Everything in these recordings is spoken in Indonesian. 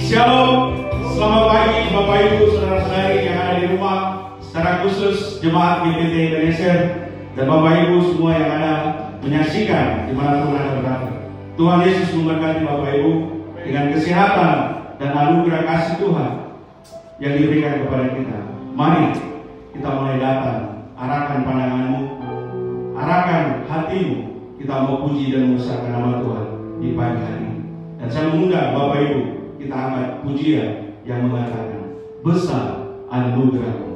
Shalom, selamat pagi Bapak Ibu, saudara-saudari yang ada di rumah, secara khusus Jemaat GPT Indonesia dan Bapak Ibu semua yang ada menyaksikan dimanapun Anda berada. Tuhan Yesus memberkati Bapak Ibu dengan kesehatan dan anugerah kasih Tuhan yang diberikan kepada kita. Mari kita mulai datang, arahkan pandanganmu, arahkan hatimu, kita mau puji dan membesarkan nama Tuhan di pagi hari ini. Dan saya mengundang Bapak Ibu, kita angkat pujian yang mengatakan besar anugerah-Mu.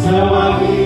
Semakin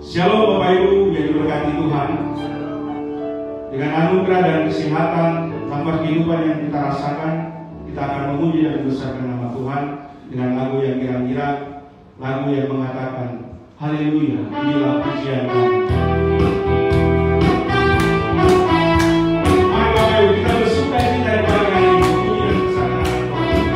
Shalom Bapak Ibu yang diberkati Tuhan. Dengan anugerah dan kesehatan tanpa kehidupan yang kita rasakan, kita akan memuji dan membesarkan nama Tuhan dengan lagu yang kira-kira, lagu yang mengatakan haleluya, inilah pujian kami. Mari Bapak Ibu kita bersuka cita dari pagi hari ini, memuji dan membesarkan nama Tuhan.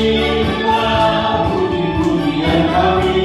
Inilah puji-pujian kami.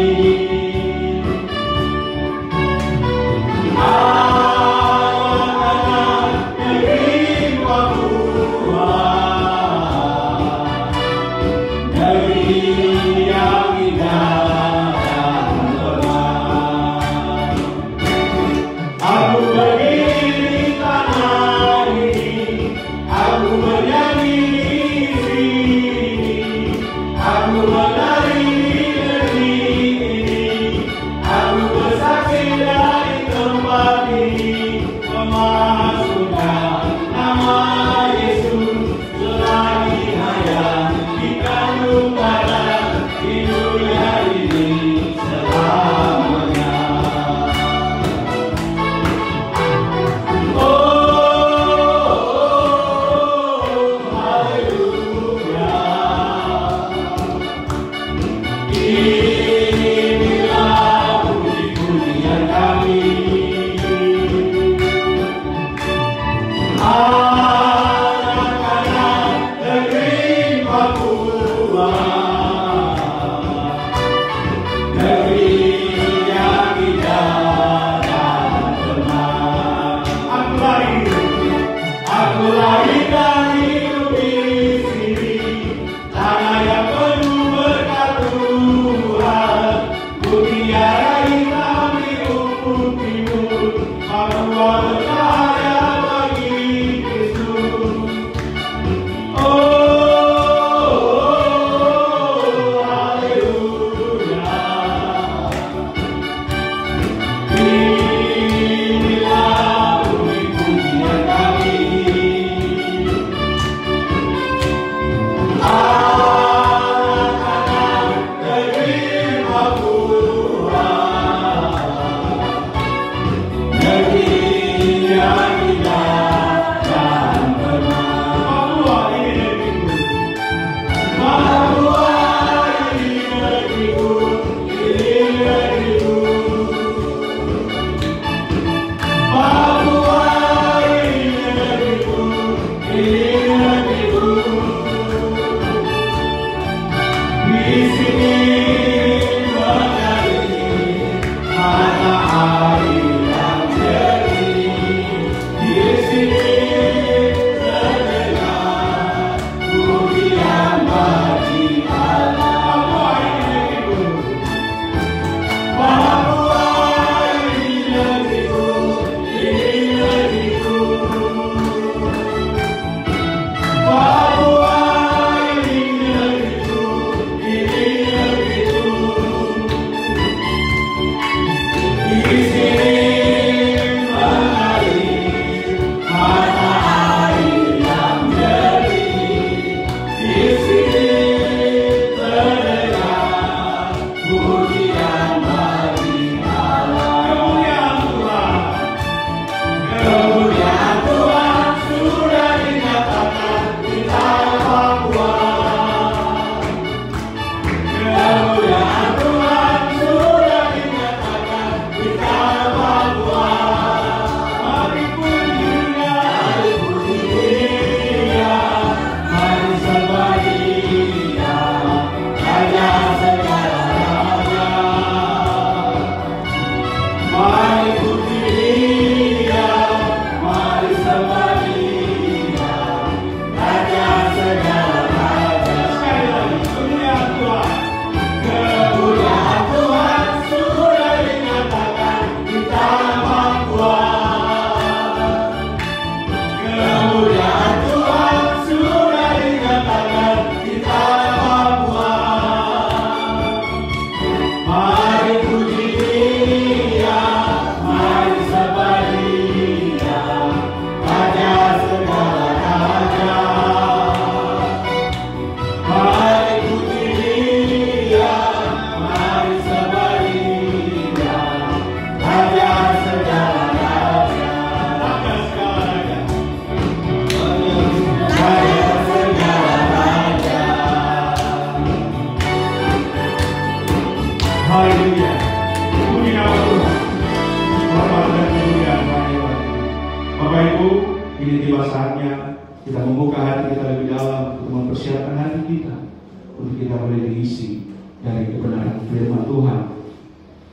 Ini tiba saatnya kita membuka hati kita lebih dalam untuk mempersiapkan hati kita untuk kita boleh diisi dari kebenaran firman Tuhan.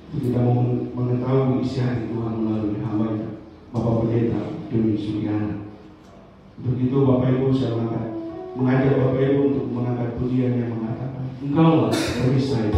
Untuk kita mengetahui isi hati Tuhan melalui hamba-Nya Bapak Pendeta Doni Sugiana. Untuk itu Bapak Ibu saya mengajak Bapak Ibu untuk mengangkat pujian yang mengatakan, Engkaulah perisai.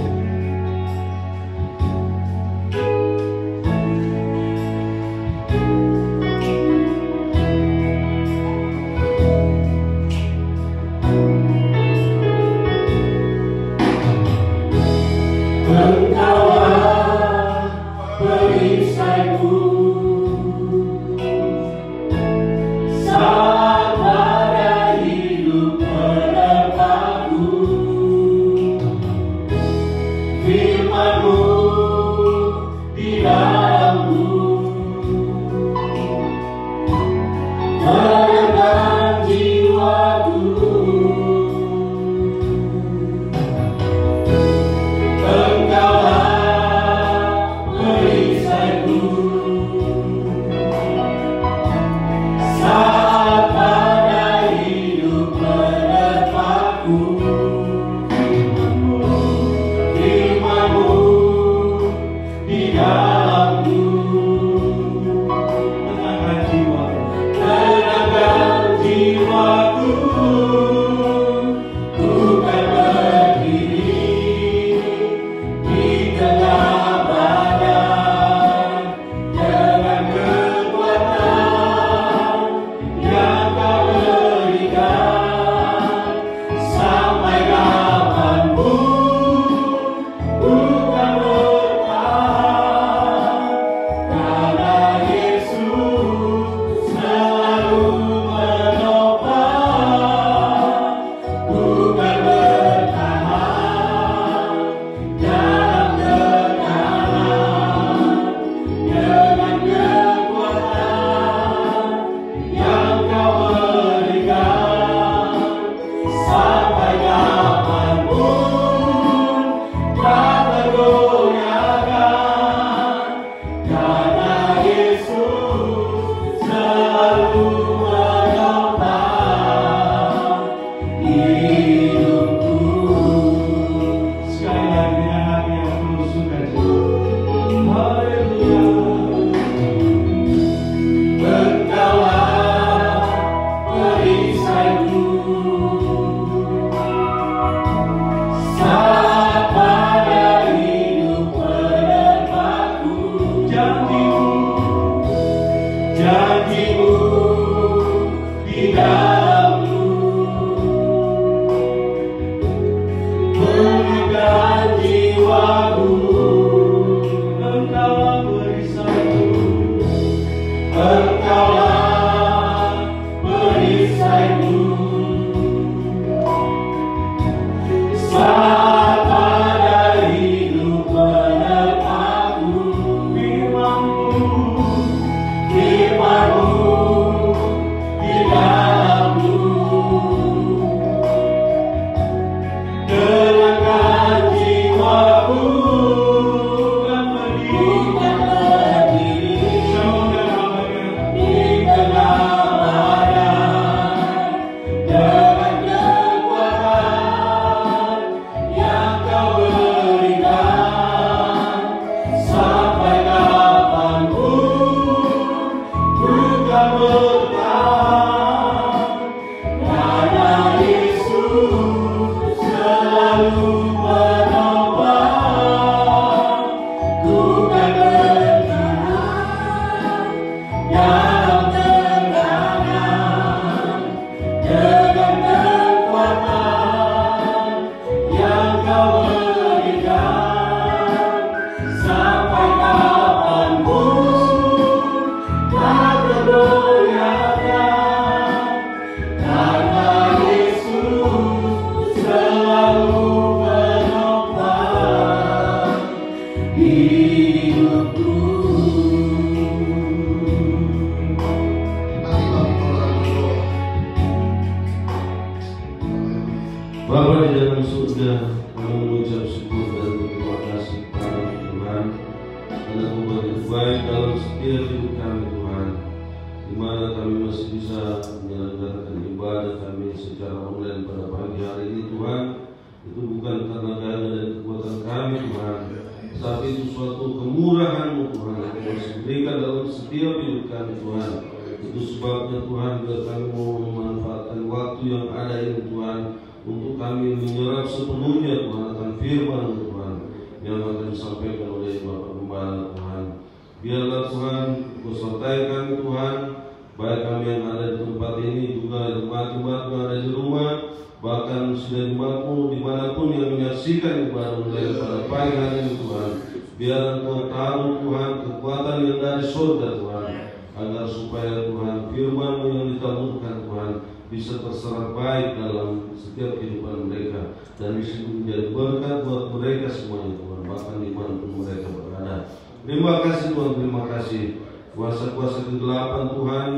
Bapa di dalam surga, kami mengucap syukur dan berterima kasih kepada Tuhan karena Tuhan itu baik dalam setiap hidup kami Tuhan, di mana kami masih bisa menyelenggarakan ibadah kami secara online pada pagi hari ini Tuhan. Itu bukan karena daya dan kekuatan kami Tuhan, tapi itu suatu kemurahan-Mu Tuhan yang Kau berikan dalam setiap hidup kami Tuhan. Itu sebabnya Tuhan, biar kami mau memanfaatkan waktu yang ada ini Tuhan, untuk kami menyerap sepenuhnya Tuhan akan firman Tuhan yang akan disampaikan oleh Bapak Gembala Tuhan. Biarlah Tuhan Kau sertai kami Tuhan, baik kami yang ada di tempat ini juga jemaat-jemaat yang ada di rumah, bahkan sudah jemaat-Mu dimanapun yang menyaksikan ibadah mulai pada pagi hari ini Tuhan. Biarlah Kau taruh Tuhan kekuatan yang dari surga Tuhan, agar supaya Tuhan firman-Mu yang ditaburkan Tuhan bisa terserap baik dalam setiap kehidupan mereka dan bisa menjadi berkat buat mereka semuanya Tuhan, bahkan dimanapun mereka berada. Terima kasih Tuhan, terima kasih. Kuasa-kuasa kegelapan Tuhan,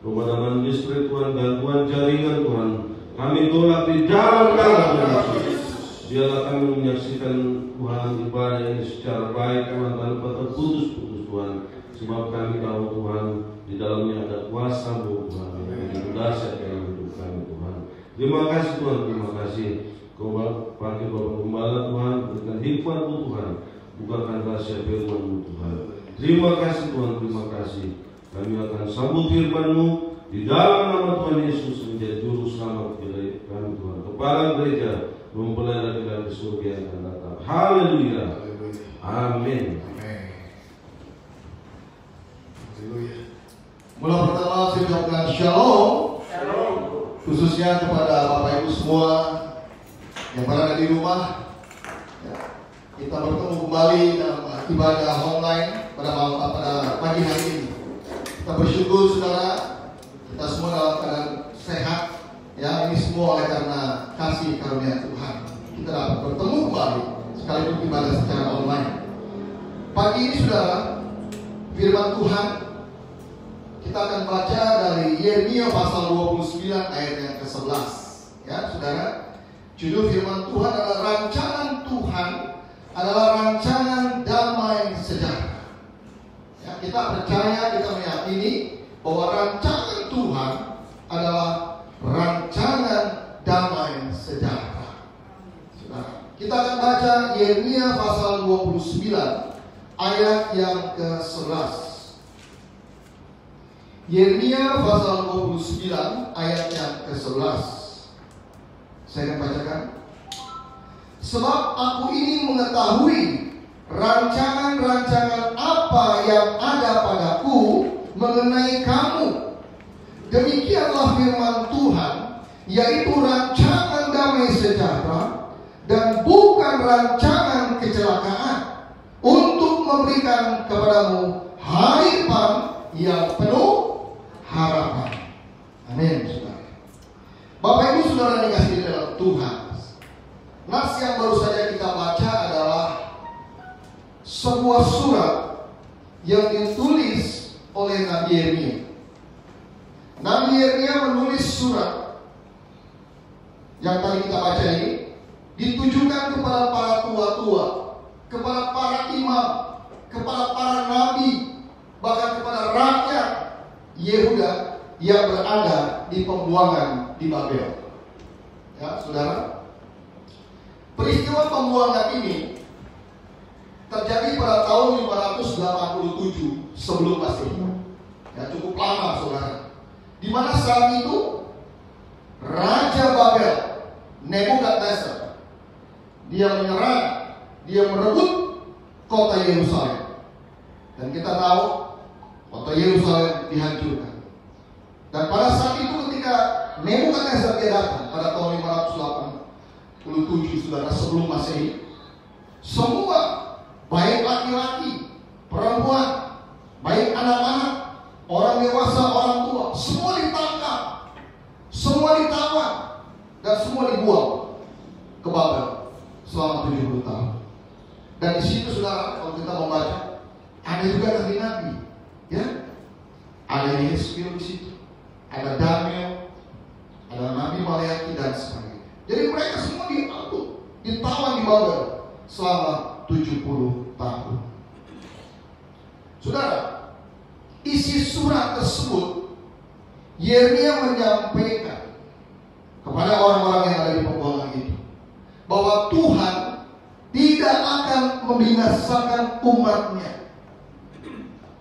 pemadaman listrik Tuhan, gangguan jaringan Tuhan, kami tolak di dalam nama Yesus. Biarlah kami menyaksikan Tuhan ibadah ini secara baik Tuhan, tanpa terputus-putus Tuhan, sebab kami tahu Tuhan di dalamnya ada kuasa-Mu Tuhan yang begitu dahsyat dalam hidup kami Tuhan. Terima kasih Tuhan, terima kasih. Kau pakai Bapak Gembala Tuhan, berikan hikmat-Mu Tuhan, bukakan rahasia firman-Mu Tuhan. Terima kasih Tuhan, terima kasih. Kami akan sambut firman-Mu di dalam nama Tuhan Yesus menjadi juru selamat kami Tuhan. Kepala gereja mempelai laki-laki surga yang akan datang. Haleluya. Amin. Haleluya. Mulai pertama saya ucapkan shalom, khususnya kepada Bapak Ibu semua yang berada di rumah. Ya, kita bertemu kembali dalam ibadah online pada pagi hari ini. Kita bersyukur saudara, kita semua dalam keadaan sehat. Ya, ini semua oleh karena kasih karunia Tuhan. Kita dapat bertemu kembali sekalipun ibadah secara online. Pagi ini saudara, firman Tuhan kita akan baca dari Yeremia pasal 29 ayat yang ke-11. Ya, saudara. Judul firman Tuhan adalah rancangan Tuhan adalah rancangan damai sejahtera. Ya, kita percaya, kita meyakini bahwa rancangan Tuhan adalah rancangan damai sejahtera. Saudara, kita akan baca Yeremia pasal 29 ayat yang ke-11. Yeremia pasal 29 ayat yang ke-11. Saya akan bacakan. Sebab aku ini mengetahui rancangan-rancangan apa yang ada padaku mengenai kamu, Demikianlah firman Tuhan, yaitu rancangan damai sejahtera dan bukan rancangan kecelakaan, untuk memberikan kepadamu hari depan yang penuh harapan. Amin, saudara. Bapak Ibu saudara dikasihi dalam Tuhan, nas yang baru saja kita baca adalah sebuah surat yang ditulis oleh Nabi Yeremia. Nabi Yeremia menulis surat yang tadi kita baca ini, ditujukan kepada para tua-tua, kepada para imam, kepada para nabi, bahkan kepada rakyat Yehuda yang berada di pembuangan di Babel. Ya, saudara, peristiwa pembuangan ini terjadi pada tahun 587 sebelum Masehi. Ya, cukup lama, saudara. Di mana saat itu Raja Babel, Nebukadnezar, dia menyerang, dia merebut kota Yerusalem. Dan kita tahu kota Yerusalem dihancurkan. Dan pada saat itu ketika Nebukadnezar dia datang pada tahun 587 saudara sebelum Masehi, semua baik laki-laki, perempuan, baik anak-anak, orang dewasa, orang tua, semua ditangkap, semua ditawan, dan semua dibuang ke Babel selama 70 tahun. Dan di situ saudara, kalau kita membaca, ada juga nabi-nabi, ya, ada Yeskiel di situ, ada Daniel, ada Nabi Maleaki dan sebagainya. Jadi mereka semua diangkut, ditawan di Babel selama 70 tahun. Saudara, isi surat tersebut Yeremia menyampaikan kepada orang-orang yang ada di pembuangan itu bahwa Tuhan tidak akan membinasakan umatnya.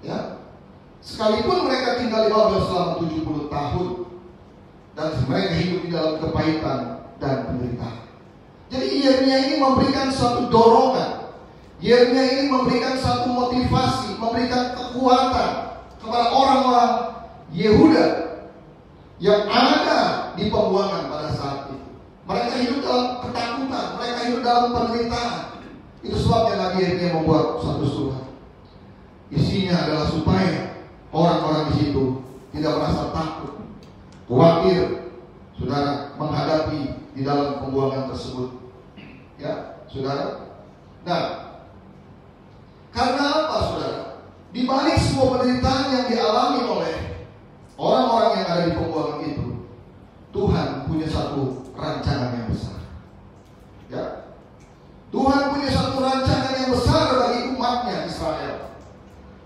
Ya, sekalipun mereka tinggal di Babel selama 70 tahun dan mereka hidup di dalam kepahitan dan penderitaan. Jadi Yeremia ini memberikan suatu dorongan, Yeremia ini memberikan satu motivasi, memberikan kekuatan kepada orang-orang Yehuda yang ada di pembuangan pada saat itu. Mereka hidup dalam ketakutan, mereka hidup dalam penderitaan. Itu sebabnya Nabi Yeremia membuat satu surat. Isinya adalah supaya orang-orang di situ tidak merasa takut, khawatir, saudara, menghadapi di dalam pembuangan tersebut. Ya, saudara. Nah, karena apa, saudara? Di balik semua penderitaan yang dialami oleh orang-orang yang ada di pembuangan itu, Tuhan punya satu rancangan yang besar. Ya, Tuhan punya satu rancangan yang besar bagi umatnya Israel.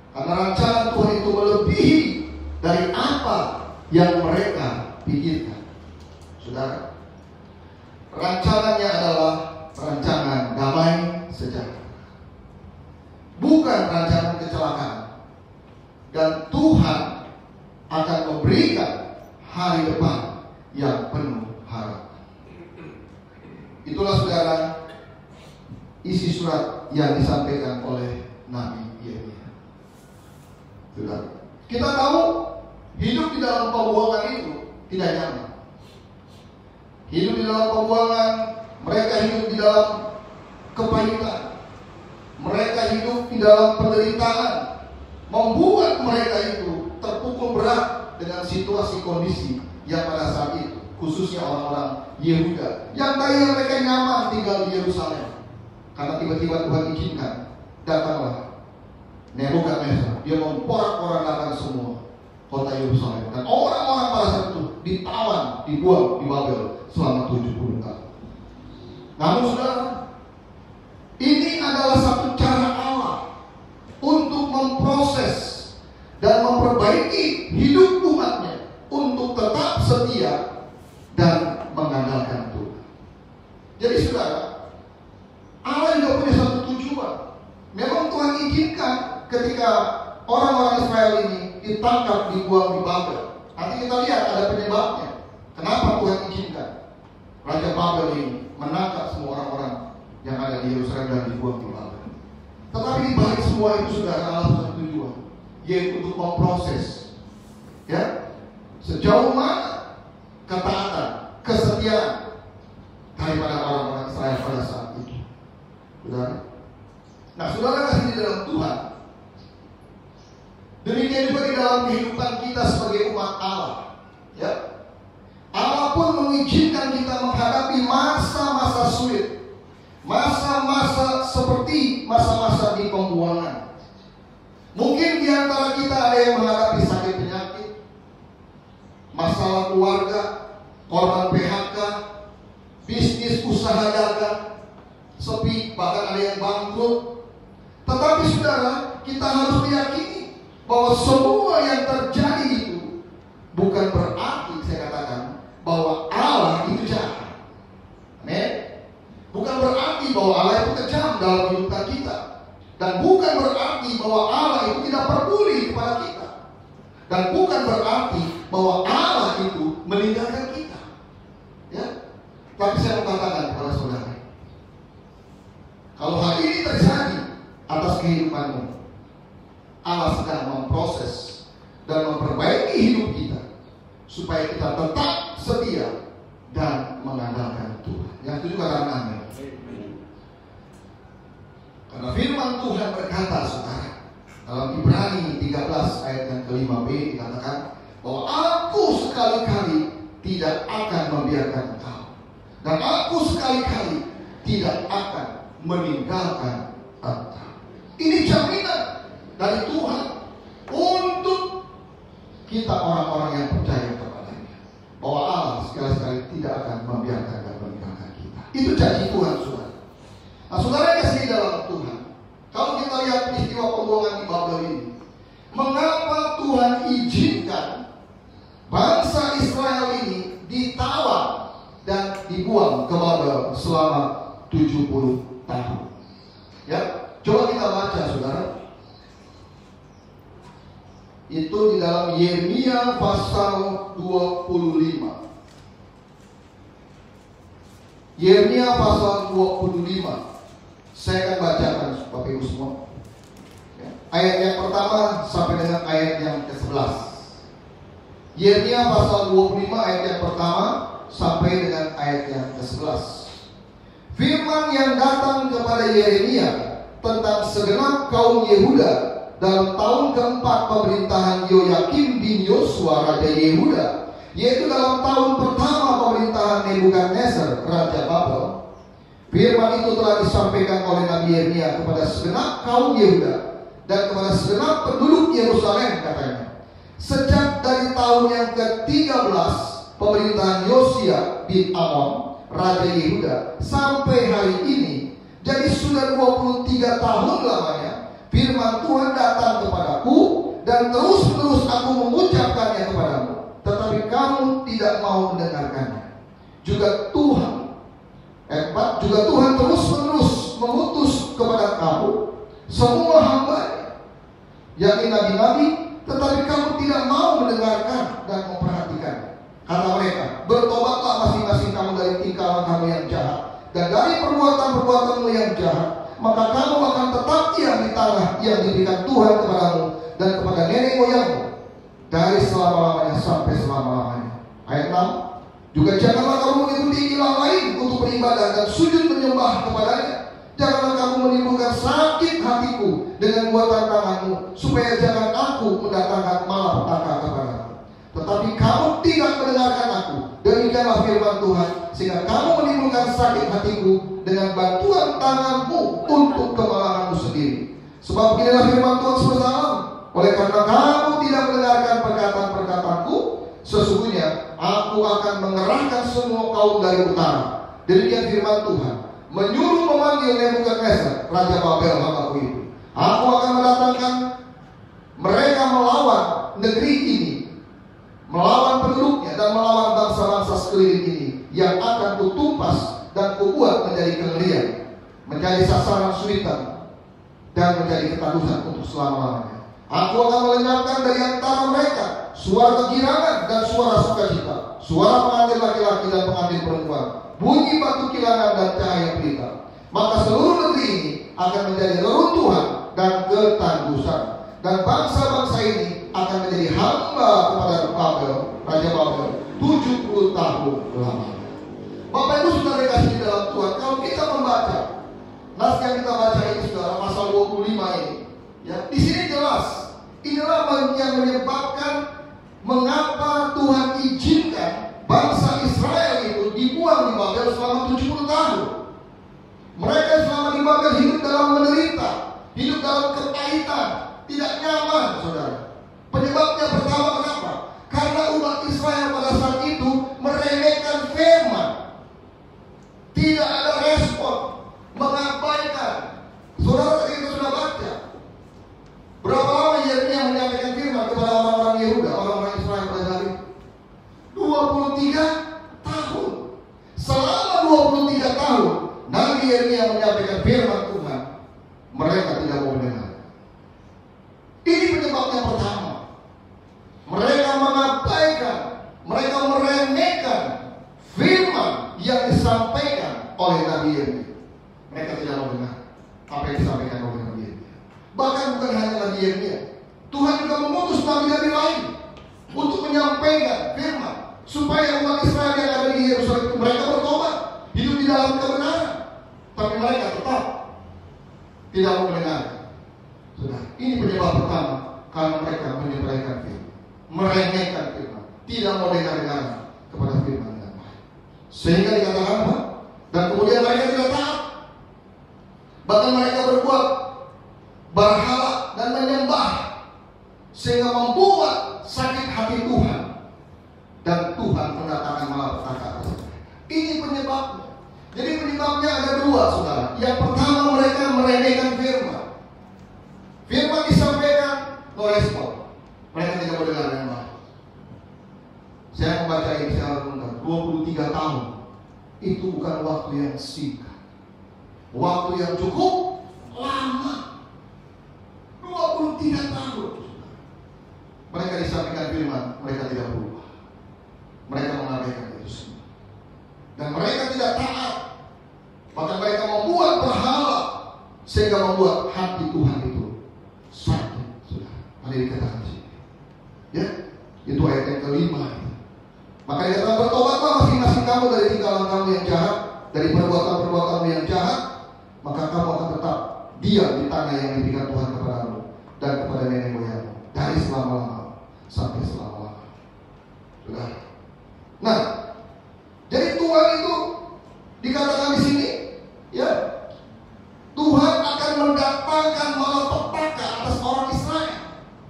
Karena rancangan Tuhan itu melebihi dari apa yang mereka pikirkan. Saudara, rancangannya adalah rancangan damai sejahtera, bukan rancangan kecelakaan. Dan Tuhan akan memberikan hari depan yang penuh harapan. Itulah saudara isi surat yang disampaikan oleh Nabi Yeremia. Saudara, kita tahu hidup di dalam pembuangan itu tidak nyaman. Hidup di dalam pembuangan, mereka hidup di dalam kepahitan, mereka hidup di dalam penderitaan, membuat mereka itu terpukul berat dengan situasi kondisi yang pada saat itu, khususnya orang-orang Yehuda yang tadinya mereka nyaman tinggal di Yerusalem. Karena tiba-tiba Tuhan izinkan, datanglah Nebukadnezar, dia memporak-porandakan semua kota Yerusalem, dan orang-orang pada saat itu ditawan, dibuang di Babel selama 70 tahun. Namun saudara, ini adalah satu cara Allah untuk memproses dan memperbaiki hidup umatnya untuk tetap setia dan mengandalkan Tuhan. Jadi saudara, Allah juga punya satu tujuan. Memang Tuhan izinkan ketika orang-orang Israel ini ditangkap, dibuang di Babel. Nanti kita lihat ada penyebabnya. Kenapa Tuhan izinkan Raja Babel ini menangkap semua orang-orang yang ada di Yerusalem dan dibuang di Babel. Tetapi di balik semua itu sudah ada satu tujuan, yaitu untuk memproses, ya, Sejauh mana ketaatan, kesetiaan daripada orang-orang Israel pada saat itu. Saudara. Nah, saudara kasih di dalam Tuhan. Demikian juga di dalam kehidupan kita sebagai umat Allah. Ya. Allah pun mengizinkan kita menghadapi masa-masa sulit, masa-masa seperti masa-masa di pembuangan. Mungkin di antara kita ada yang menghadapi sakit penyakit, masalah keluarga, korban PHK, bisnis usaha dagang sepi, bahkan ada yang bangkrut. Tetapi saudara, kita harus meyakini bahwa semua yang terjadi itu bukan berarti, saya katakan, bahwa Allah itu jahat. Amin. Bukan berarti bahwa Allah itu kejam dalam kehidupan kita. Dan bukan berarti bahwa Allah itu tidak peduli kepada kita. Dan bukan berarti bahwa Allah itu meninggalkan kita. Ya. Tapi saya mau katakan kepada saudara, kalau hal ini terjadi atas kehidupanmu, Allah sedang memproses dan memperbaiki hidup kita supaya kita tetap setia dan mengandalkan Tuhan. Yang itu juga katakan amin. Karena firman Tuhan berkata, saudara, dalam Ibrani 13 ayat yang ke-5b dikatakan bahwa aku sekali-kali tidak akan membiarkan engkau, dan aku sekali-kali tidak akan meninggalkan engkau. Ini jaminan dari Tuhan untuk kita orang-orang yang percaya kepadanya, bahwa Allah sekali-kali tidak akan membiarkan dan meninggalkan kita. Itu janji Tuhan, saudara. Nah, saudara yang kasih dalam Tuhan, kalau kita lihat peristiwa pembuangan di Babel ini, mengapa Tuhan izinkan bangsa Israel ini ditawan dan dibuang ke Babel selama 70 tahun? Ya, coba kita baca, saudara. Itu di dalam Yeremia pasal 25. Yeremia pasal 25. Saya akan bacakan Bapak Ibu semua. Ayat yang pertama sampai dengan ayat yang ke-11. Yeremia pasal 25 ayat yang pertama sampai dengan ayat yang ke-11. Firman yang datang kepada Yeremia tentang segenap kaum Yehuda dalam tahun keempat pemerintahan Yoyakim bin Yosua Raja Yehuda, yaitu dalam tahun pertama pemerintahan Nebukadnezar Raja Babel. Firman itu telah disampaikan oleh Nabi Yeremia kepada segenap kaum Yehuda dan kepada segenap penduduk Yerusalem, katanya. Sejak dari tahun yang ke-13 pemerintahan Yosia bin Amon Raja Yehuda sampai hari ini, jadi sudah 23 tahun lamanya, firman Tuhan datang kepadaku dan terus-menerus aku mengucapkannya kepadamu, tetapi kamu tidak mau mendengarkannya. Juga Tuhan terus-menerus mengutus kepada kamu semua hamba-Nya, yakni nabi-nabi, tetapi kamu tidak mau mendengarkan dan memperhatikan. Kata mereka, bertobatlah masing-masing kamu dari tingkah kamu yang jahat dan dari perbuatan-perbuatanmu yang jahat, maka kamu akan tetap diam di tanah yang diberikan Tuhan kepadamu dan kepada nenek moyangmu dari selama-lamanya sampai selama-lamanya. Ayat 6. Juga janganlah kamu mengikuti ilah lain untuk beribadah dan sujud menyembah kepadanya. Janganlah kamu menimbulkan sakit hatiku dengan buatan tanganmu, supaya jangan aku mendatangkan malapetaka kepadamu. Tetapi kamu tidak mendengarkan aku. Demikianlah firman Tuhan, sehingga kamu menimbulkan sakit hatiku dengan bantuan tanganmu untuk kemalanganmu sendiri. Sebab inilah firman Tuhan semesta alam, oleh karena kamu tidak mendengarkan perkataan-perkataanku, sesungguhnya aku akan mengerahkan semua kaum dari utara. Demikian firman Tuhan, menyuruh memanggil Nebukadnezar Raja Babel hamba-Ku itu. Aku akan mendatangkan mereka melawan negeri ini, melawan penduduknya dan melawan bangsa-bangsa sekeliling ini, yang akan kutumpas dan kubuat menjadi kengerian, menjadi sasaran sulitan, dan menjadi ketakutan untuk selama-lamanya. Aku akan melenyapkan dari antara mereka suara kegirangan dan suara sukacita, suara pengantin laki-laki dan pengantin perempuan, bunyi batu kilangan dan cahaya pelita. Maka seluruh negeri ini akan menjadi reruntuhan dan ketandusan, dan bangsa-bangsa ini akan menjadi hamba kepada Babel, Raja lamanya. Bapak Ibu Saudara dikasih di dalam Tuhan, kalau kita membaca nas yang kita baca ini Saudara, pasal 25 ini, ya, di sini jelas inilah yang menyebabkan mengapa Tuhan izinkan bangsa Israel itu dibuang di Babel selama 70 tahun. Mereka selama di Babel hidup dalam menderita, hidup dalam kepahitan, tidak nyaman, Saudara. Penyebabnya pertama kenapa? Karena umat Israel pada saat itu meremehkan firman. Tidak ada respon, mengabaikan. Saudara tadi itu sudah baca. Berapa lama Yeremia menyampaikan firman kepada orang-orang Yehuda, orang-orang Israel pada saat itu? 23 tahun. Selama 23 tahun Nabi Yeremia menyampaikan firman Tuhan, mereka tidak mau mendengar. Ini penyebabnya pertama. Mereka mengabaikan, mereka meremehkan firman yang disampaikan oleh Nabi Yeremia. Mereka tidak mau dengar apa yang disampaikan oleh Nabi Yeremia. Bahkan bukan hanya Nabi Yeremia, Tuhan juga mengutus nabi-nabi lain untuk menyampaikan firman supaya umat Israel yang ada di Yerusalem mereka bertobat, hidup di dalam kebenaran. Tapi mereka tetap tidak mau mendengar. Sudah, ini penyebab pertama, karena mereka menyepelekan firman, meremehkan firman, tidak mau dengar-dengar kepada firman dengan baik. Sehingga dikatakan apa? Dan kemudian mereka tidak taat. Bahkan mereka berbuat berhala dan menyembah, sehingga membuat sakit hati Tuhan. Dan Tuhan mendatangkan malapetaka. Ini penyebabnya. Jadi penyebabnya ada dua, Saudara. Yang pertama, mereka meremehkan firman. Firman disampaikan, no respon. Mereka tidak mau dengar dengan baik. Saya membaca ini, saya renungkan 23 tahun. Itu bukan waktu yang singkat, waktu yang cukup lama. 23 tahun. Mereka disampaikan firman, mereka tidak berubah. Mereka mengabaikan itu semua. Dan mereka tidak taat. Bahkan mereka membuat berhala, sehingga membuat hati Tuhan itu sakit. Sudah, ada dikatakan di sini. Ya, itu ayat yang kelima. Maka dikatakan, bertobatlah masing-masing kamu dari tingkahlan kamu yang jahat, dari perbuatan-perbuatanmu yang jahat, maka kamu akan tetap diam di tanah yang diberikan Tuhan kepadamu dan kepada nenek moyangmu dari selama-lamanya sampai selama-lamanya. Sudah. Nah, jadi Tuhan itu dikatakan di sini, ya, Tuhan akan mendatangkan malapetaka atas orang Israel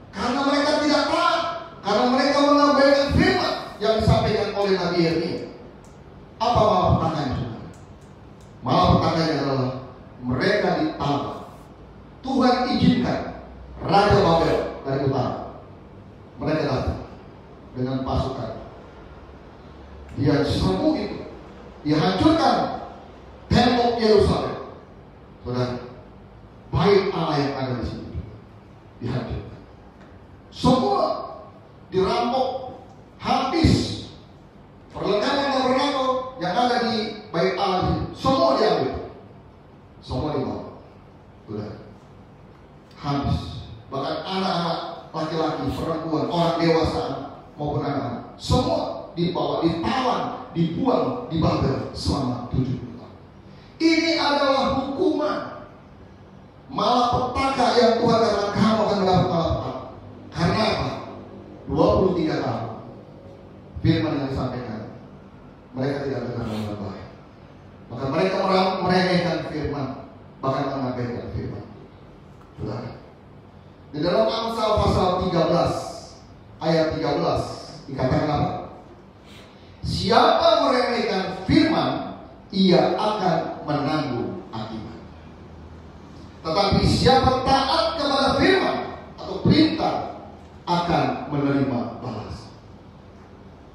karena mereka tidak taat, karena mereka mengabaikan firman yang disampaikan oleh Nabi Yeremia. Apa malapetakanya? Malapetakanya adalah mereka ditawar. Tuhan izinkan Raja Babel dari utara. Mereka datang dengan pasukan. Dia serbu itu, dia hancurkan tembok Yerusalem. Saudara, bait Allah yang ada di sini dihancurkan. Semua dirampok, habis. Perlengkapan yang ada di bait Allah ini, semua diambil, semua dibawa. Saudara, habis. Bahkan anak-anak laki-laki, perempuan, orang dewasa maupun anak-anak, semua dibawa, ditawan, dibuang di Babel selama 70 tahun. Ini adalah hukuman malapetaka yang Tuhan katakan kamu akan mendapat malapetaka. Karena apa? 23 tahun firman yang disampaikan, mereka tidak dengar dengan baik. Maka mereka meremehkan firman, bahkan mengabaikan firman. Saudara, di dalam Amsal pasal 13 ayat 13 dikatakan apa? Siapa meremehkan firman, ia akan menanggung akibat. Tetapi siapa taat kepada firman atau perintah akan menerima balas.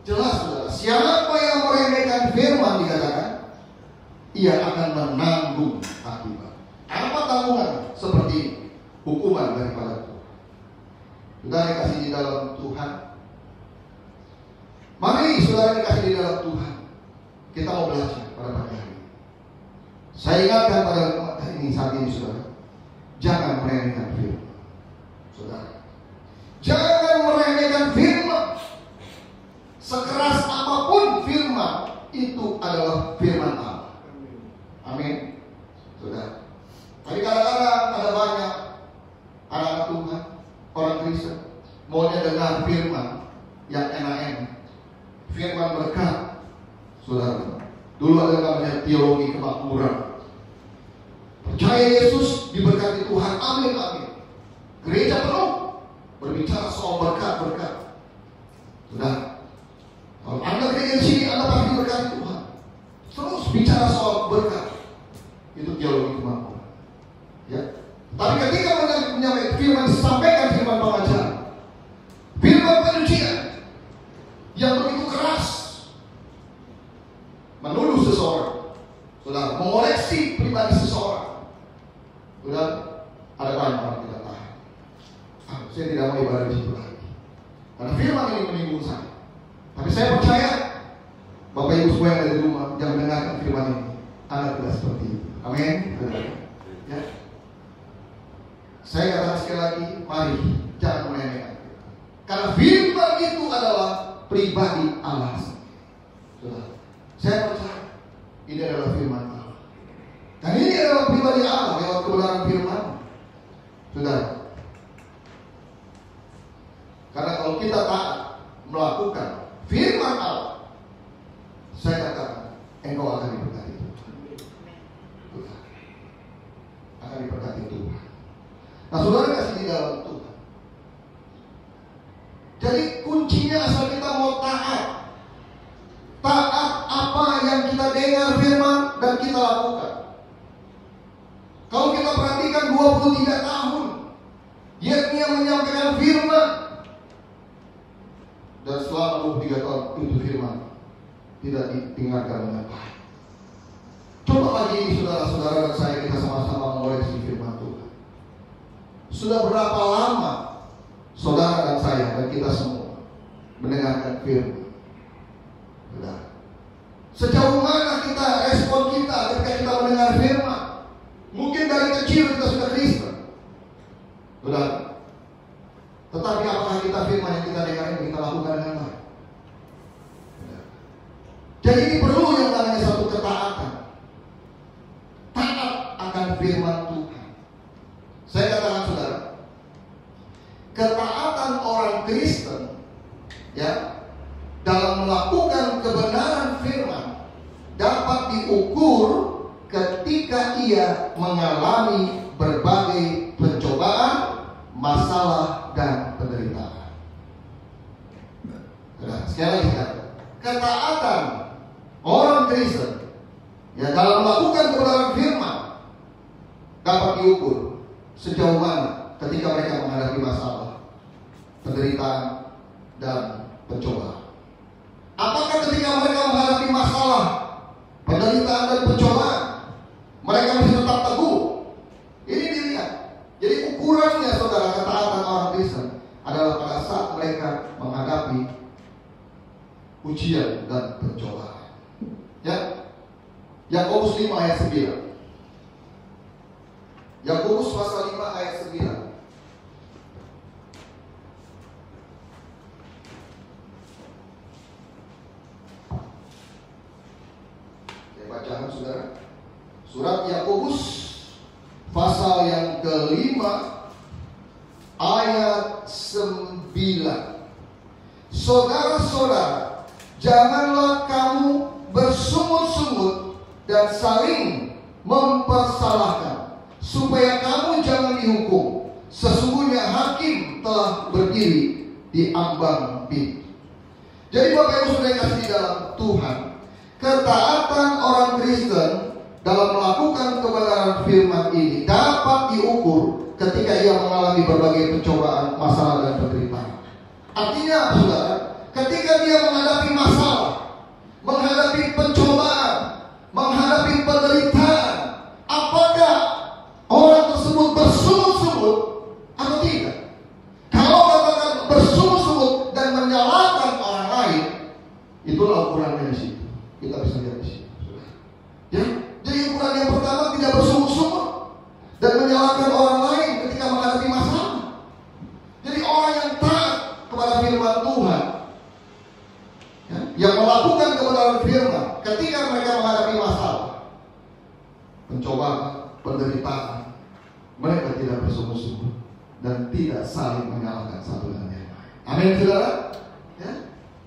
Jelas, saudara, siapa yang meremehkan firman dikatakan, ia akan menanggung akibat. Apa tanggungan? Seperti hukuman daripada Tuhan. Sudah dikasih di dalam Tuhan. Mari saudara dikasih di dalam Tuhan. Kita mau belajar pada pagi hari. Saya ingatkan pada ini saat ini, saudara, jangan meremehkan firman. Saudara, jangan meremehkan firman. Sekeras apapun firman itu adalah firman Allah. Amin. Sudah. Tapi kadang-kadang ada banyak anak Tuhan, orang Kristen, maunya dengar firman yang enak-enak, firman berkat. Saudara, dulu ada namanya teologi kemakmuran. Percaya Yesus, diberkati Tuhan, amin, amin. Gereja penuh berbicara soal berkat-berkat. Sudah. Kalau Anda gereja di sini, Anda pasti berkati Tuhan. Terus bicara soal berkat. Itu teologi kemakmuran. Ya. Tapi ketika menyampaikan firman, disampaikan firman pengajaran, firman penyucian yang begitu keras, menuduh seseorang, saudara, mengoreksi pribadi seseorang, saudara, ada banyak orang tidak tahan. Saya tidak mau ibadah di situ lagi, karena firman ini menyinggung saya. Tapi saya percaya Bapak Ibu semua yang ada di rumah yang mendengarkan firman ini, Anda tidak seperti itu. Amin. Ya. Saya katakan sekali lagi, mari jangan meremehkan. Karena firman itu adalah pribadi Allah. Saudara, saya percaya ini adalah firman Allah. Dan ini adalah pribadi Allah lewat kebenaran firman. Saudara, karena kalau kita taat melakukan firman Allah, saya katakan engkau akan diberkati Tuhan. Akan diberkati Tuhan. Nah, saudara kasih di dalam Tuhan. Jadi kuncinya asal kita mau taat. Taat apa yang kita dengar firman dan kita lakukan. Kalau kita perhatikan 23 tahun Yeremia menyampaikan firman, dan selama 23 tahun itu firman tidak didengarkan dengan baik. Coba pagi ini saudara-saudara dan saya, kita sama-sama mengoreksi firman Tuhan. Sudah berapa lama saudara dan saya dan kita semua mendengarkan firman? Sudah. Sejauh mana kita, respon kita ketika kita mendengar firman? Mungkin dari kecil kita sudah Kristen, sudah. Tetapi apakah kita firman yang kita dengar ini kita lakukan dengan baik? Jadi ini perlu yang namanya satu ketaatan. Taat akan firman Tuhan. Saya katakan saudara, ketaatan orang Kristen, ya, dalam melakukan kebenaran firman dapat diukur ketika ia mengalami berbagai pencobaan, masalah, dan penderitaan. Nah, sekali lagi, ketaatan orang Kristen, ya, dalam melakukan kebenaran firman dapat diukur sejauh mana ketika mereka menghadapi masalah, penderitaan, dan pencobaan. Apakah ketika mereka menghadapi masalah, penderitaan, dan pencobaan, mereka masih tetap teguh? Ini dilihat. Jadi ukurannya saudara ketaatan orang Kristen adalah pada saat mereka menghadapi ujian dan pencobaan. Ya, Yakobus 5 ayat 9. Yakobus pasal 5 ayat 9. Saya bacakan saudara. Surat Yakobus pasal yang kelima ayat 9. Saudara-saudara, janganlah kamu bersungut-sungut dan saling mempersalahkan, supaya kamu jangan dihukum. Sesungguhnya hakim telah berdiri di ambang pintu. Jadi Bapak Ibu sudah kasih di dalam Tuhan, ketaatan orang Kristen dalam melakukan kebenaran firman ini dapat diukur ketika ia mengalami berbagai pencobaan, masalah, dan penderitaan. Artinya apa saudara? Ketika dia menghadapi masalah, menghadapi pencobaan, menghadapi penderitaan, apakah orang tersebut bersungut-sungut atau tidak? Kalau katakan bersungut-sungut dan menyalahkan orang lain, itulah ukurannya di situ. Kita bisa lihat di situ. Ya, jadi ukuran yang pertama tidak bersungut-sungut dan menyalahkan orang lain ketika menghadapi masalah. Jadi orang yang taat kepada firman Tuhan, ya, yang melakukan kebenaran firman, ketika mereka menghadapi masalah, pencobaan, penderitaan, mereka tidak bersungguh-sungguh dan tidak saling menyalahkan satu dengan yang lain. Amin, saudara. Ya?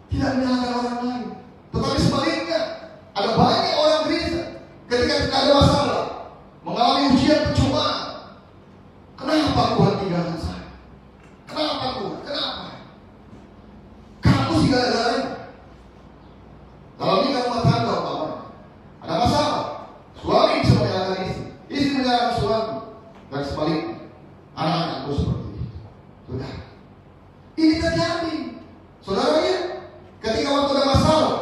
Tidak menyalahkan orang lain. Tetapi sebaliknya, ada banyak orang gereja ketika ada masalah, mengalami ujian pencobaan. Kenapa Tuhan tinggalkan saya? Kenapa Tuhan? Kenapa? Kamu sih gara-garanya. Kalau ini rumah tangga, ada masalah. Suami bisa menyalahkan istri, istri menyalahkan suami, dan sebaliknya, anak-anak itu seperti itu. Sudah. Ini terjadi. Saudaranya, ketika waktu ada masalah,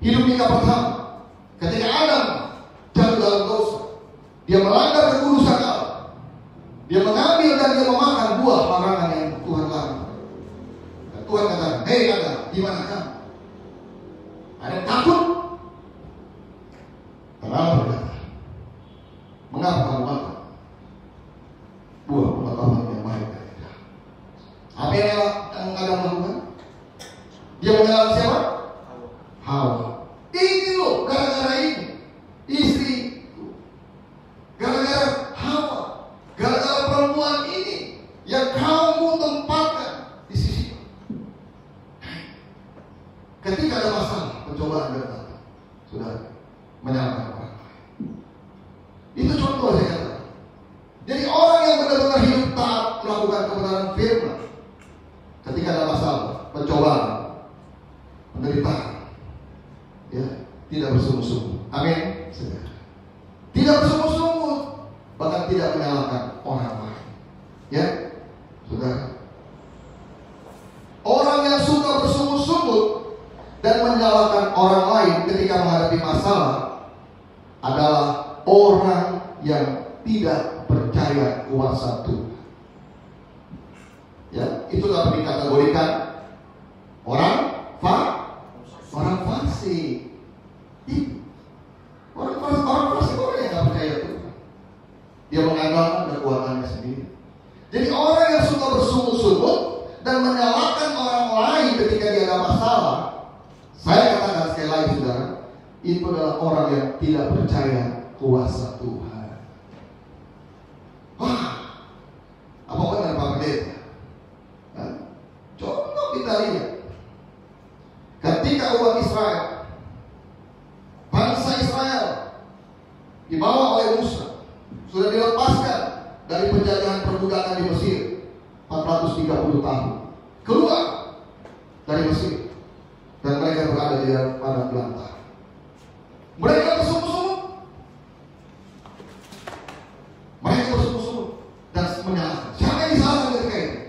hidup nikah pertama, ketika Adam jatuh dalam dosa, dia melanggar kekudusan Allah. Dia mengambil dan dia memakan buah larangan yang Tuhan larang. Dan Tuhan katakan, hei Adam, di mana kamu? Ada takut? Allah berkata, mengapa kamu makan buah pengetahuan yang baik dan indah? Apa yang Adam lakukan? Dia menyalahkan siapa? Hawa. Ini loh, gara-gara ini istri, gara-gara Hawa, gara-gara perempuan ini yang kamu tempatkan di sisi. Ketika ada masalah, pencobaan datang, sudah menyalahkan orang lain. Itu contoh saya katakan. Jadi orang yang benar-benar hidup taat melakukan kebenaran firman, ketika ada masalah, pencobaan, penderitaan, ya, tidak bersungguh-sungguh. Amin. Tidak bersungguh-sungguh, bahkan tidak menyalahkan orang lain. Ya, saudara. Orang yang suka bersungguh-sungguh dan menyalahkan orang lain ketika menghadapi masalah adalah orang yang tidak percaya kuasa Tuhan. Ya, itu dapat dikategorikan orang fasik. Orang fasik orang yang tidak percaya Tuhan. Dia mengandalkan kekuatannya sendiri. Jadi orang yang suka bersungguh-sungguh dan menyalahkan orang lain ketika dia ada masalah, saya katakan sekali lagi saudara, itu adalah orang yang tidak percaya kuasa Tuhan. Wah, apa benar Pak Pendeta? Nah, coba kita lihat. Ketika umat Israel, bangsa Israel dibawa oleh Musa, sudah dilepaskan dari penjajahan perbudakan di Mesir 430 tahun, keluar dari Mesir, dan mereka berada di dalam padang belantara. Mereka bersungguh-sungguh, dan menyalahkan. Siapa yang disalahkan ketika itu?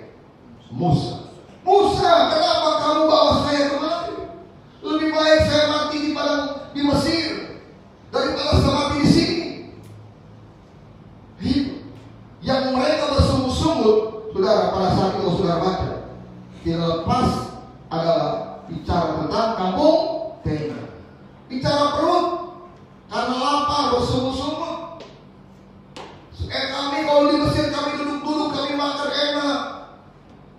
Musa, kenapa kamu bawa saya kemari? Lebih baik saya mati di Mesir daripada saya mati di sini. Yang mereka bersungguh-sungguh, saudara, pada saat itu saudara baca, tidak lepas adalah bicara tentang kampung tenda, bicara perut, karena lapar bersungguh-sungguh. Kami kalau di Mesir kami duduk-duduk, kami makan enak,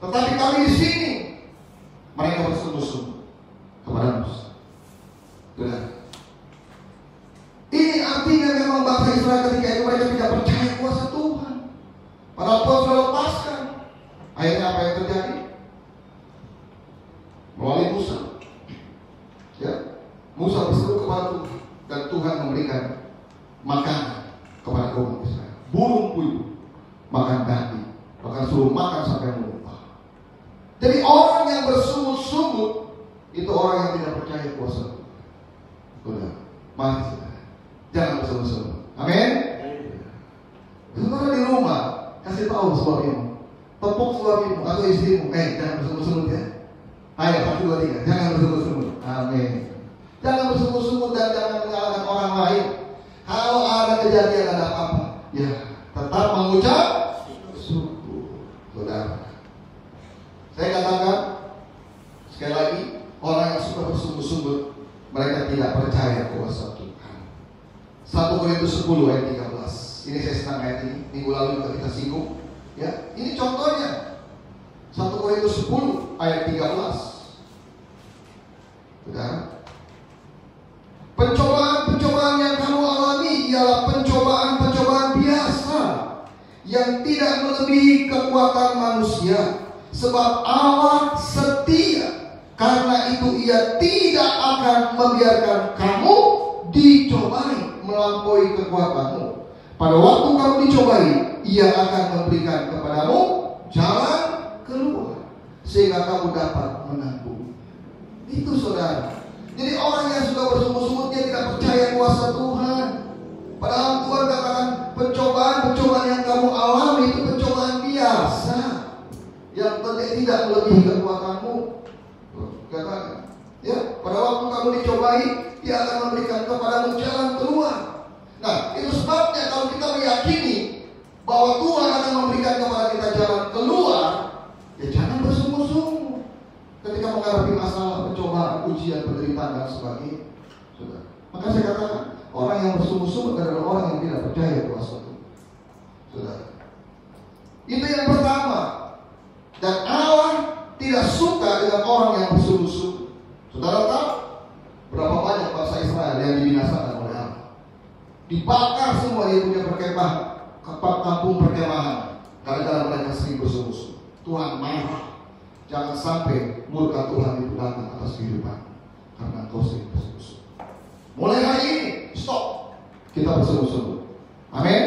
tetapi kami di sini mereka bersungguh-sungguh kepada Musa. Benar. Ini artinya memang bangsa Israel ketika itu mereka tidak percaya kuasa Tuhan. Padahal Tuhan sudah lepaskan. Akhirnya apa yang terjadi? Melalui Musa, ya, Musa berseru kepada Tuhan dan Tuhan memberikan makanan kepada umat Israel. Burung puyuh makan daging, bahkan suruh makan sampai melupa. Jadi orang yang bersungguh-sungguh itu orang yang tidak percaya kuasa Tuhan. Sudah, mari saudara, jangan bersungguh-sungguh. Amin. Saudara di rumah kasih tahu suamimu, tepuk suamimu atau istrimu, jangan bersungguh-sungguh ya. Ayo, 1, 2, 3, jangan bersungguh-sungguh. Amin. Jangan bersungguh-sungguh dan jangan menyalahkan orang lain. Kalau ada kejadian, ada apa-apa, ya tetap mengucap syukur. Saudara, saya katakan sekali lagi, orang yang suka bersungguh-sungguh, mereka tidak percaya kuasa Tuhan. 1 Korintus 10 ayat 13. Ini saya senang ayat ini. Minggu lalu juga kita singgung. Ya, ini contohnya. 1 Korintus 10 ayat 13. Saudara, tidak melebihi kekuatan manusia, sebab Allah setia. Karena itu Ia tidak akan membiarkan kamu dicobai melampaui kekuatanmu. Pada waktu kamu dicobai, Ia akan memberikan kepadamu jalan keluar, sehingga kamu dapat menanggung. Itu saudara. Jadi orang yang sudah bersungguh-sungguh, dia tidak percaya kuasa Tuhan. Padahal Tuhan katakan pencobaan yang kamu alami itu pencobaan biasa, yang tidak melebihi kekuatanmu. Katakan, ya, pada waktu kamu dicobai, Dia akan memberikan kepadamu jalan keluar. Nah, itu sebabnya kalau kita meyakini bahwa Tuhan akan memberikan kepada kita jalan keluar, ya jangan bersungguh-sungguh ketika menghadapi masalah, pencobaan, ujian, penderitaan dan sebagainya. Maka saya katakan, orang yang bersungguh-sungguh adalah orang yang tidak percaya kuasa Tuhan. Saudara, itu yang pertama. Dan Allah tidak suka dengan orang yang bersungguh-sungguh. Saudara tahu berapa banyak bangsa Israel yang dibinasakan oleh Allah? Dibakar semua yang punya perkemah, kampung perkemahan, gara-gara mereka sering bersungguh-sungguh. Tuhan marah. Jangan sampai murka Tuhan itu datang atas kehidupan karena kau sering bersungguh-sungguh. Mulai hari ini, stop. Kita bersungguh-sungguh. Amin.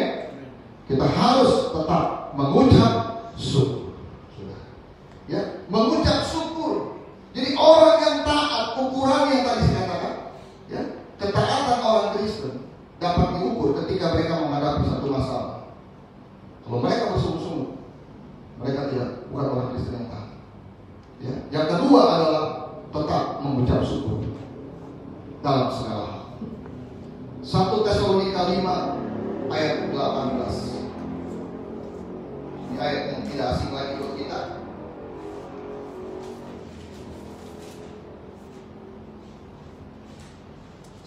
Kita harus tetap mengucap syukur. Ya, mengucap syukur. Jadi orang yang taat, ukuran yang tadi saya katakan, ya, ketaatan orang Kristen dapat diukur ketika mereka menghadapi satu masalah. Kalau mereka bersungguh-sungguh, mereka bukan orang Kristen yang taat. Ya. Yang kedua adalah tetap mengucap syukur dalam segala hal. 1 Tesalonika 5 ayat 18. Ini ayat yang tidak asing lagi buat kita.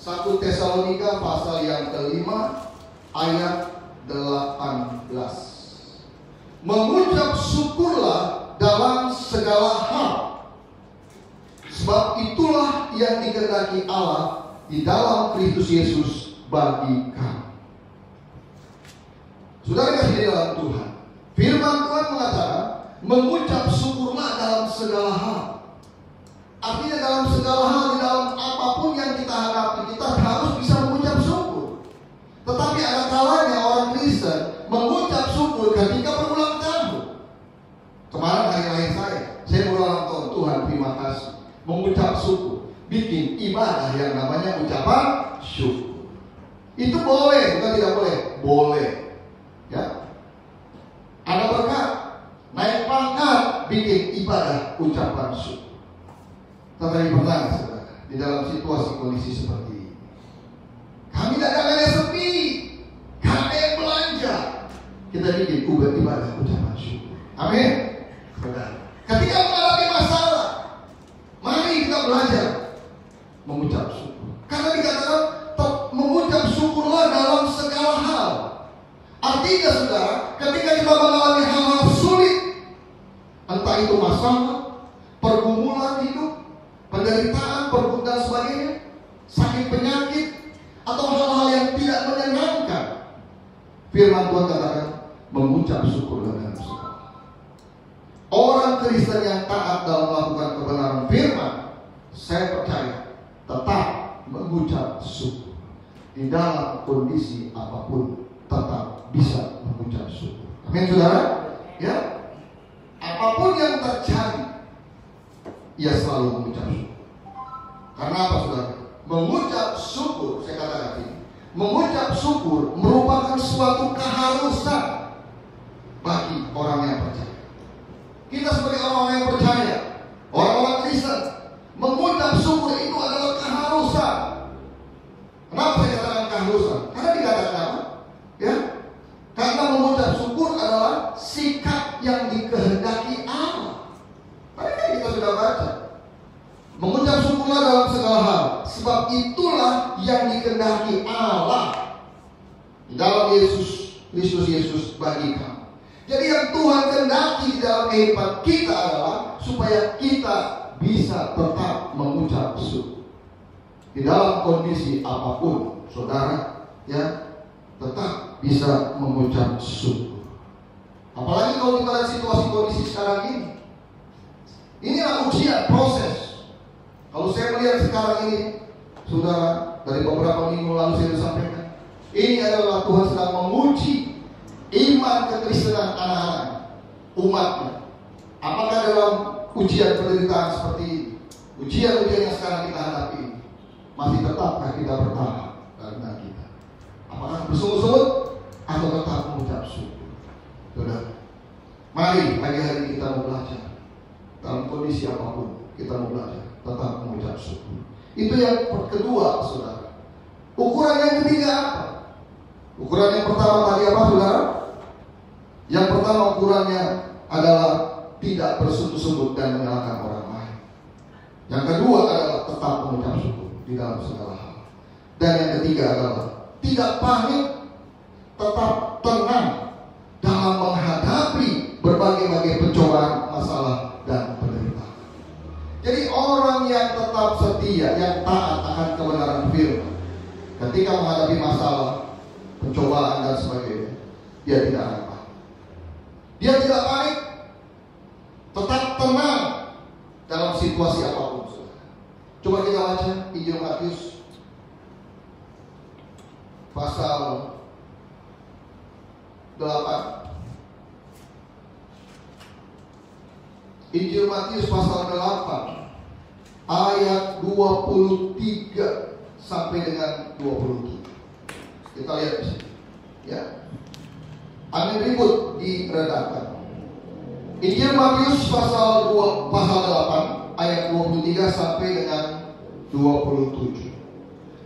Satu Tesalonika pasal yang kelima ayat 18. Mengucap syukurlah dalam segala hal, sebab itulah yang dikehendaki Allah di dalam Kristus Yesus bagi kamu. Saudara kasih di dalam Tuhan, firman Tuhan mengatakan mengucap syukurlah dalam segala hal. Artinya dalam segala hal, di dalam apapun yang kita hadapi, kita harus bisa mengucap syukur. Tetapi ada kalanya orang Kristen mengucap syukur ketika berulang tahun. Kemarin hari lahir saya berulang tahun. Tuhan terima kasih. Mengucap syukur, bikin ibadah yang namanya ucapan syukur. Itu boleh, bukan tidak boleh? Boleh. Ya. Ada berkat, naik pangkat, bikin ibadah ucapan syukur. Tetapi pernah saudara, di dalam situasi kondisi seperti ini, kami dagangannya sepi, gak ada yang belanja, kita bikin ibadah ucapan syukur. Amin. Saudara, ketika mengalami masalah, mari kita belajar mengucap syukur. Karena dikatakan mengucap syukurlah dalam segala hal. Artinya saudara, ketika kita mengalami hal-hal sulit, entah itu masalah, pergumulan hidup, penderitaan, dan sebagainya, sakit penyakit, atau hal-hal yang tidak menyenangkan, firman Tuhan katakan mengucap syukur dengan segala. Orang Kristen yang taat dalam melakukan kebenaran firman, saya percaya tetap mengucap syukur di dalam kondisi apapun, tetap bisa mengucap syukur. Amin saudara. Ya, apapun yang terjadi, ia selalu mengucap syukur. Karena apa saudara? Mengucap syukur, saya katakan ini, mengucap syukur merupakan suatu keharusan bagi orang yang percaya. Kita sebagai orang-orang yang percaya, orang-orang Kristen, mengucap syukur itu adalah keharusan. Kenapa saya katakan keharusan? Karena dikatakan apa? Ya, karena mengucap syukur adalah sikap yang dikehendaki Allah. Tadi kan kita sudah baca. Mengucap syukurlah dalam segala hal, sebab itulah yang dikehendaki Allah di dalam Kristus Yesus bagi kamu. Jadi yang Tuhan kehendaki di dalam kehidupan kita adalah supaya kita bisa tetap mengucap syukur di dalam kondisi apapun, saudara, ya, tetap bisa mengucap syukur. Apalagi kalau kita lihat situasi kondisi sekarang ini. Inilah ujian, proses. Kalau saya melihat sekarang ini, saudara, dari beberapa minggu lalu saya sampaikan, ini adalah Tuhan sedang menguji iman kekristenan anak-anak, umatnya. Apakah dalam ujian penderitaan seperti ini, ujian-ujian yang sekarang kita hadapi ini, masih tetapkah kita bertahan karena kita? Apakah bersungut-sungut atau tetap mengucap syukur? Saudara, mari pagi hari ini kita mau belajar. Dalam kondisi apapun kita mau belajar tetap mengucap syukur. Itu yang kedua, saudara. Ukuran yang ketiga apa? Ukuran yang pertama tadi apa, saudara? Yang pertama ukurannya adalah tidak bersungut-sungut dan menyalahkan orang lain. Yang kedua adalah tetap mengucap syukur di dalam segala hal. Dan yang ketiga adalah tidak panik, tetap tenang dalam menghadapi berbagai-bagai pencobaan, masalah, dan penderitaan. Jadi orang yang tetap setia, yang taat akan kebenaran firman, ketika menghadapi masalah, pencobaan dan sebagainya, dia tidak akan panik. Dia tidak panik, tetap tenang dalam situasi apapun. Coba kita baca Injil Matius pasal 8. Injil Matius pasal 8 ayat 23 sampai dengan 27. Kita lihat di sini. Ya. Amin ribut diredakan. Injil Matius pasal 8 ayat 23 sampai dengan 27.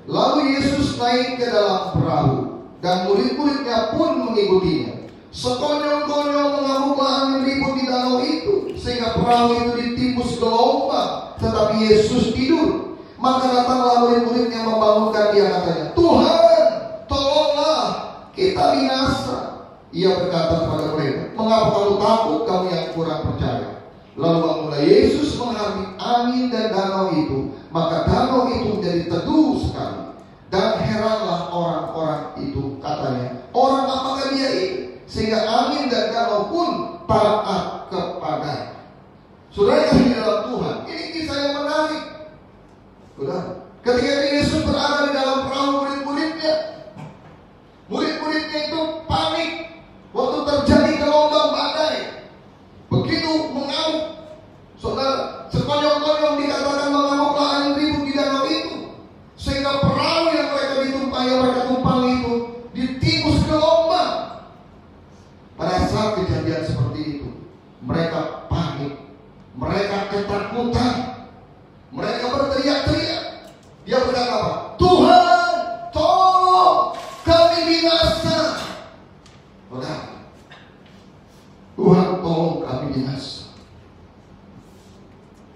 Lalu Yesus naik ke dalam perahu dan murid-muridnya pun mengikutinya. Sekonyong-konyong mengamuklah angin ribut di danau itu, sehingga perahu itu ditimbus gelombang, tetapi Yesus tidur. Maka datanglah murid-muridnya membangunkan dia, katanya, Tuhan, tolonglah, kita binasa. Ia berkata kepada mereka, mengapa kamu takut, kamu yang kurang percaya? Lalu bangunlah Yesus menghadapi angin dan danau itu, maka danau itu menjadi teduh sekali. Dan heranlah orang-orang itu, katanya, orang apakah dia ini? Sehingga angin dan danau pun taat kepadanya. Saudara yang di dalam Tuhan, ini kisah yang menarik. Saudara, ketika Yesus berada di dalam perahu murid-muridnya itu panik waktu terjadi gelombang badai. Begitu mengamuk, saudara, sekonyong-konyong dikatakan mengamuklah angin ribut di danau itu, sehingga perahu yang mereka tumpangi itu ditimbus gelombang. Pada saat kejadian seperti itu, mereka panik, mereka ketakutan, mereka berteriak-teriak. Dia berkata apa? Tuhan, tolong, kami binasa. Tuhan, tolong kami binasa.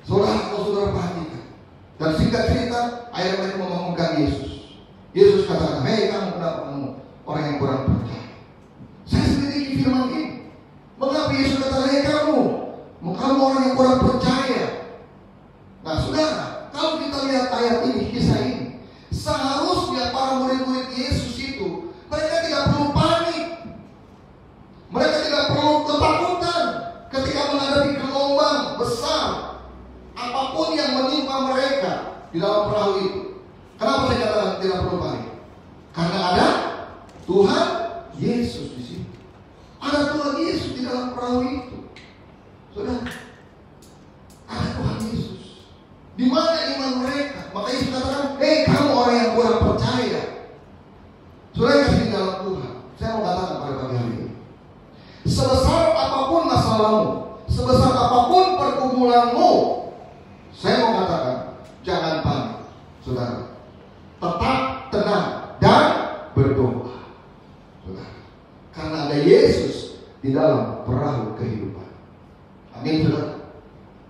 Saudara perhatikan. Dan singkat cerita, ayat mereka membangunkan Yesus. Yesus katakan, hei kamu, kenapa kamu orang yang kurang percaya? Saya sendiri firman ini. Mengapa Yesus kata, hei kamu orang yang kurang percaya? Nah saudara, kalau kita lihat ayat ini, kisah ini, seharusnya para murid-murid Yesus itu, mereka tidak perlu panik, mereka tidak perlu ketakutan ketika menghadapi gelombang besar, apapun yang menimpa mereka di dalam perahu itu. Kenapa saya katakan tidak perlu panik? Karena ada Tuhan Yesus di sini. Ada Tuhan Yesus di dalam perahu itu. Saudara, ada Tuhan Yesus. Di mana iman mereka? Maka Yesus katakan, hei kamu orang yang kurang percaya. Saudara kasih di dalam Tuhan. Saya mau katakan pada pagi hari ini, sebesar apapun masalahmu, sebesar apapun pergumulanmu, saya mau katakan, jangan panik, saudara. Tetap tenang dan berdoa, saudara. Karena ada Yesus di dalam perahu kehidupan. Amin, saudara.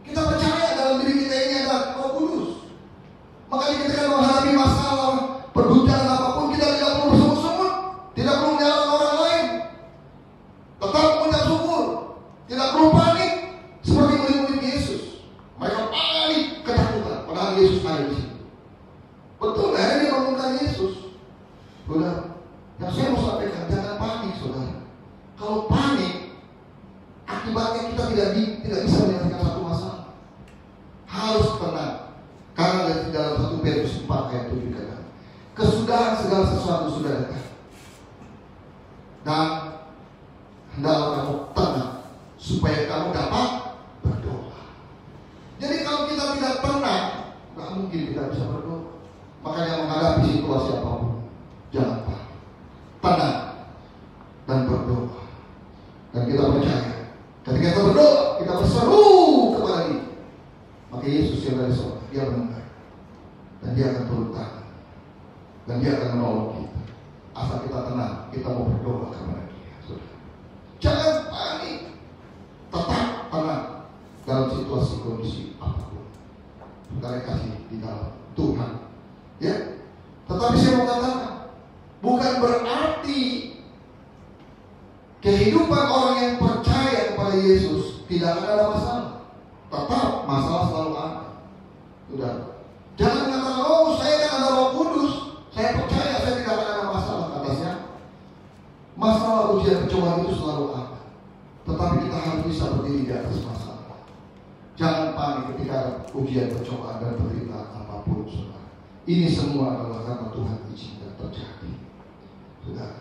Kita percaya dalam diri kita ini ada Roh Kudus. Makanya ketika menghadapi masalah, pergumulan apapun, kita tidak perlu bersungut-sungut, tidak perlu menyalahkan orang lain. Tetap mengucap syukur, tidak perlu panik seperti murid-murid Yesus. Mereka panik, ketakutan, padahal Yesus ada di sini. Betul, akhirnya dia bangunkan Yesus. Saudara, yang saya mau sampaikan, jangan panik, saudara. Kalau panik, 1 Petrus 4 ayat 7 dikatakan, kesudahan segala sesuatu sudah dekat. Dan hendaklah kamu tenang supaya kamu dapat berdoa. Jadi kalau kita tidak tenang, nggak mungkin kita bisa berdoa. Makanya menghadapi situasi apapun, jangan panik, tenang dan berdoa. Dan kita percaya, ketika kita berdoa, kita berseru kepada Dia, maka Yesus yang dari surga, Dia mendengar dan Dia akan turun tangan dan Dia akan menolong kita. Asal kita tenang, kita mau berdoa kepada Dia. Saudara, jangan panik, tetap tenang dalam situasi kondisi apapun. Saudara kasih di dalam Tuhan, ya. Tetapi saya mau katakan, bukan berarti kehidupan orang yang percaya kepada Yesus tidak ada masalah. Tetap masalah selalu ada. Sudah. Jangan mengatakan, oh saya kan ada Roh Kudus, saya percaya saya tidak akan ada masalah. Atasnya masalah ujian pencobaan itu selalu ada. Tetapi kita harus bisa berdiri di atas masalah. Jangan panik ketika ada ujian pencobaan dan penderitaan apapun, saudara. Ini semua adalah karena Tuhan izinkan terjadi. Saudara.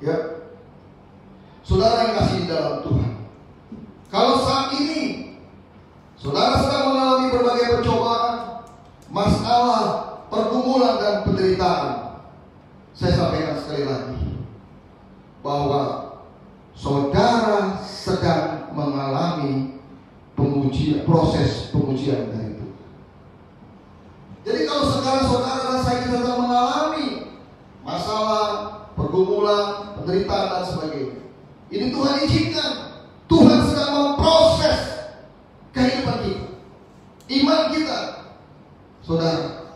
Ya. Saudara yang kasih di dalam Tuhan, kalau saat ini saudara sedang mengalami berbagai pencobaan, masalah, pergumulan dan penderitaan, saya sampaikan sekali lagi bahwa saudara sedang mengalami proses pengujian dari Tuhan. Jadi kalau sekarang saudara dan saya sedang mengalami masalah, pergumulan, penderitaan dan sebagainya, ini Tuhan izinkan. Tuhan sedang memproses kehidupan kita, iman kita. Saudara,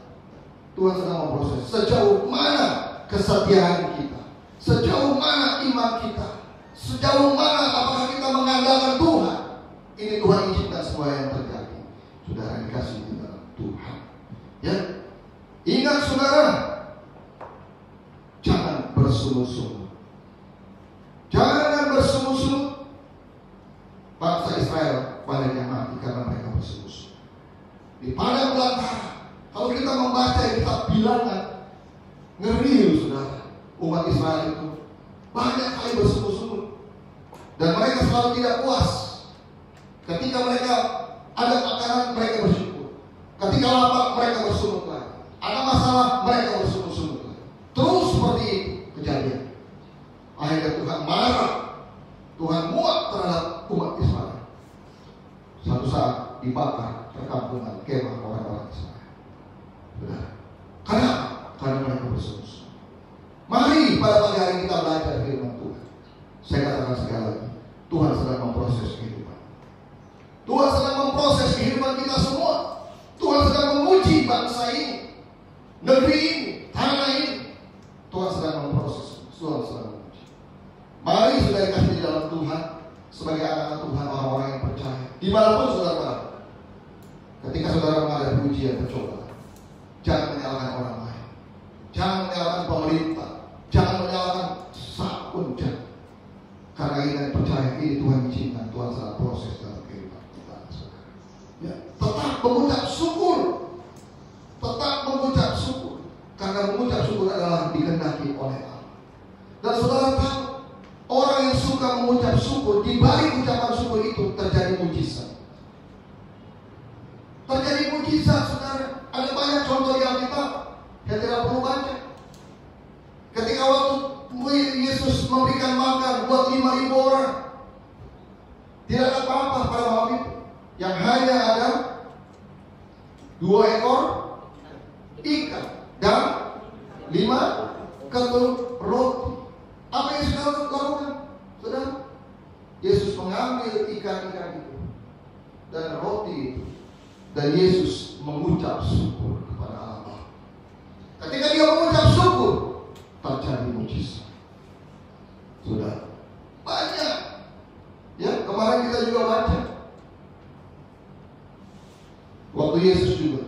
Tuhan sedang memproses sejauh mana kesetiaan kita, sejauh mana iman kita, sejauh mana apakah kita mengandalkan Tuhan. Ini Tuhan izinkan semua yang terjadi. Saudara dikasih di dalam Tuhan, ya. Ingat saudara, jangan bersungut-sungut. Jangan bersungut-sungut. Bangsa Israel banyak yang mati karena mereka bersungut-sunut di padang belantara. Kalau kita membaca kitab Bilangan, ngeri saudara. Umat Israel itu banyak kali bersungut-sunut dan mereka selalu tidak puas. Ketika mereka ada makanan, mereka bersyukur. Ketika lapar, mereka bersungut lagi. Ada masalah, mereka bersungut-sunut lagi. Terus seperti itu kejadian. Akhirnya Tuhan marah, Tuhan muak terhadap umat Israel. Suatu saat dibakar perkampungan kemah orang-orang Israel. Benar. Kenapa? Karena mereka bersungut-sunut. Mari pada pagi hari kita belajar firman Tuhan. Saya katakan sekali lagi, Tuhan sedang memproses kehidupan. Tuhan sedang memproses kehidupan kita semua. Tuhan sedang menguji bangsa ini, negeri ini, tanah ini. Tuhan sedang memproses. Tuhan sedang menguji. Mari sudah dikasih di dalam Tuhan sebagai anak-anak Tuhan, orang-orang yang percaya. Dimanapun saudara berada, ketika saudara menghadapi ujian pencobaan, jangan menyalahkan orang lain, jangan menyalahkan pemerintah, jangan menyalahkan siapapun, jangan. Karena kita percaya ini Tuhan izinkan, Tuhan sedang proses dalam kehidupan kita. Ya, tetap mengucap syukur, tetap mengucap syukur, karena mengucap syukur adalah dikehendaki oleh Allah. Dan saudara tahu, orang yang suka mengucap syukur, di balik ucapan syukur itu terjadi mujizat. Terjadi mujizat, saudara. Ada banyak contoh di Alkitab yang tidak perlu baca. Ketika waktu Yesus memberikan makan buat 5.000 orang, tidak ada apa-apa pada malam itu. Yang hanya ada 2 ekor ikan dan 5 ketul roti. Apa yang sudah lakukan? Saudara, Yesus mengambil ikan-ikan itu dan roti itu, dan Yesus mengucap syukur kepada Allah. Ketika dia mengucap syukur, terjadi mujizat. Sudah banyak. Ya, kemarin kita juga baca. Waktu Yesus juga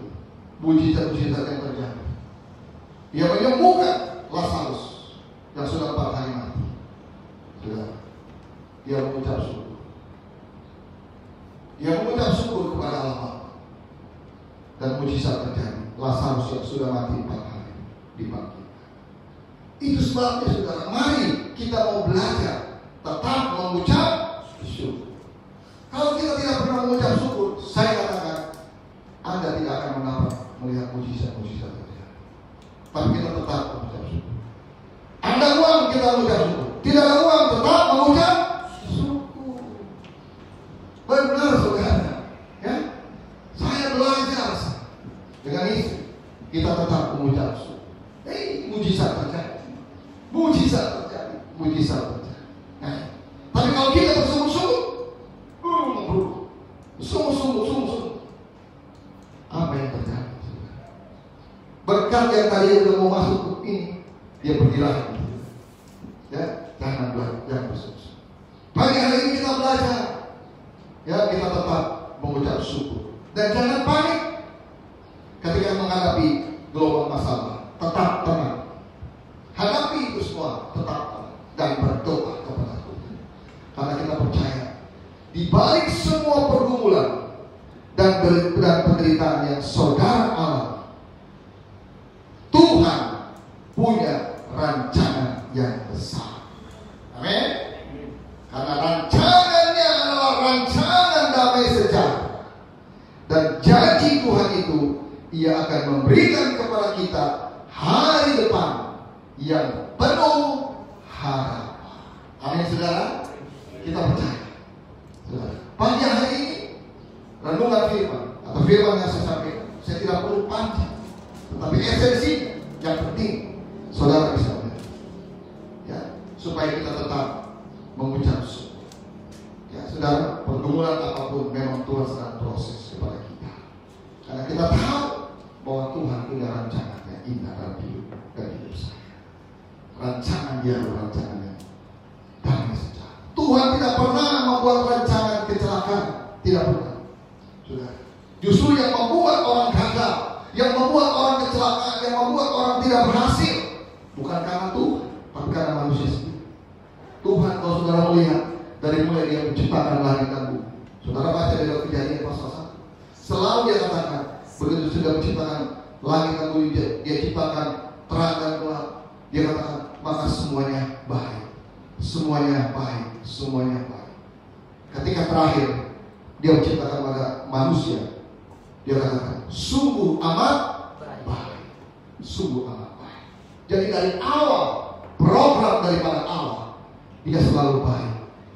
mujizat-mujizat yang terjadi. Dia menyembuhkan Lazarus yang sudah 4 hari mati. Sudah. Dia mengucap syukur. Dia mengucap syukur kepada Allah. Dan mujizat terjadi. Lazarus yang sudah mati 4 hari dibangkitkan. Itu sebabnya saudara, mari kita mau belajar tetap mengucap syukur. Kalau kita tidak pernah mengucap syukur, saya katakan Anda tidak akan melihat mujizat-mujizat terjadi. Tapi kita tetap mengucap syukur. Ada uang, kita mengucap syukur. Tidak ada uang, tetap mengucap syukur. Benar saudara, ya? Saya belajar dengan istri, kita tetap mengucap syukur. Mujizat terjadi. Mujizat terjadi. Mujizat terjadi. Nah, tapi kalau kita bersungguh-sungguh, sungguh-sungguh, apa yang terjadi? Berkat yang tadi udah mau masuk ke ini, dia berdilah. Ya, jangan bersungguh-sungguh. Pagi hari ini kita belajar, ya, kita tetap mengucap syukur dan jangan panik ketika menghadapi gelombang masalah. Tetap tenang. Hadapi itu semua, tetap tenang dan berdoa kepada Tuhan. Karena kita percaya di balik semua pergumulan dan penderitaan yang saudara alami, Tuhan punya rancangan yang besar. Amin. Karena rancangannya adalah rancangan damai sejahtera. Dan janji Tuhan itu, Ia akan memberikan kepada kita hari depan yang penuh harapan. Amin saudara. Kita percaya. Saudara, pagi hari ini renungan firman atau firman yang saya sampaikan, saya tidak perlu panjang, tetapi esensi yang penting saudara bisa melihat, ya, supaya kita tetap mengucap syukur. Ya saudara, pergumulan apapun memang Tuhan sedang proses kepada kita, karena kita tahu bahwa Tuhan punya rancangan yang indah dalam hidup dan hidup saya. Rancangan Dia adalah rancangan yang damai sejahtera. Tuhan tidak pernah membuat rancangan kecelakaan, tidak pernah. Saudara, justru yang membuat orang gagal, yang membuat orang kecelakaan, yang membuat orang tidak berhasil, bukan karena Tuhan, tapi karena manusia sendiri. Tuhan, kalau saudara melihat dari mulai Dia menciptakan langit dan bumi, saudara baca dalam Kejadian pasal 1, selalu Dia katakan begitu sudah menciptakan langit dan bumi, Dia ciptakan terang dan gelap, Dia katakan maka semuanya baik, semuanya baik, semuanya baik. Ketika terakhir Dia menciptakan manusia, Dia katakan sungguh amat baik, sungguh amat baik. Jadi dari awal, program daripada Allah, Dia selalu baik.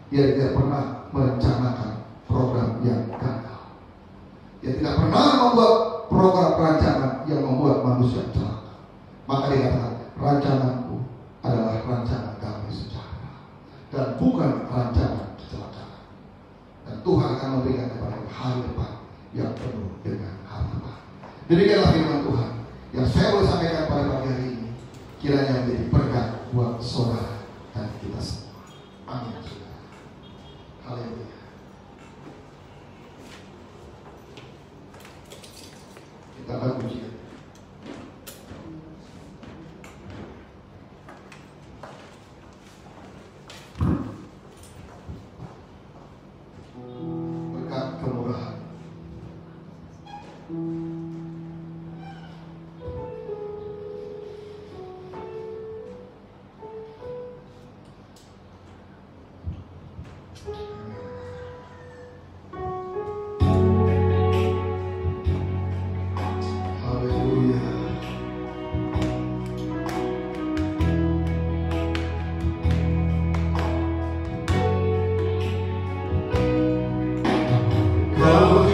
Dia tidak pernah merencanakan program yang gagal. Dia tidak pernah membuat program perancangan yang membuat manusia celaka. Maka Dia katakan rancanganku adalah rancangan damai sejahtera dan bukan rancangan kecelakaan. Dan Tuhan akan memberikan kepada hari depan yang penuh dengan harapan. Demikianlah firman Tuhan yang saya boleh sampaikan pada pagi hari ini, kiranya menjadi berkat buat saudara dan kita semua. Amin. Haleluya. Kita akan pujikan. Berkat kemurahan. Kau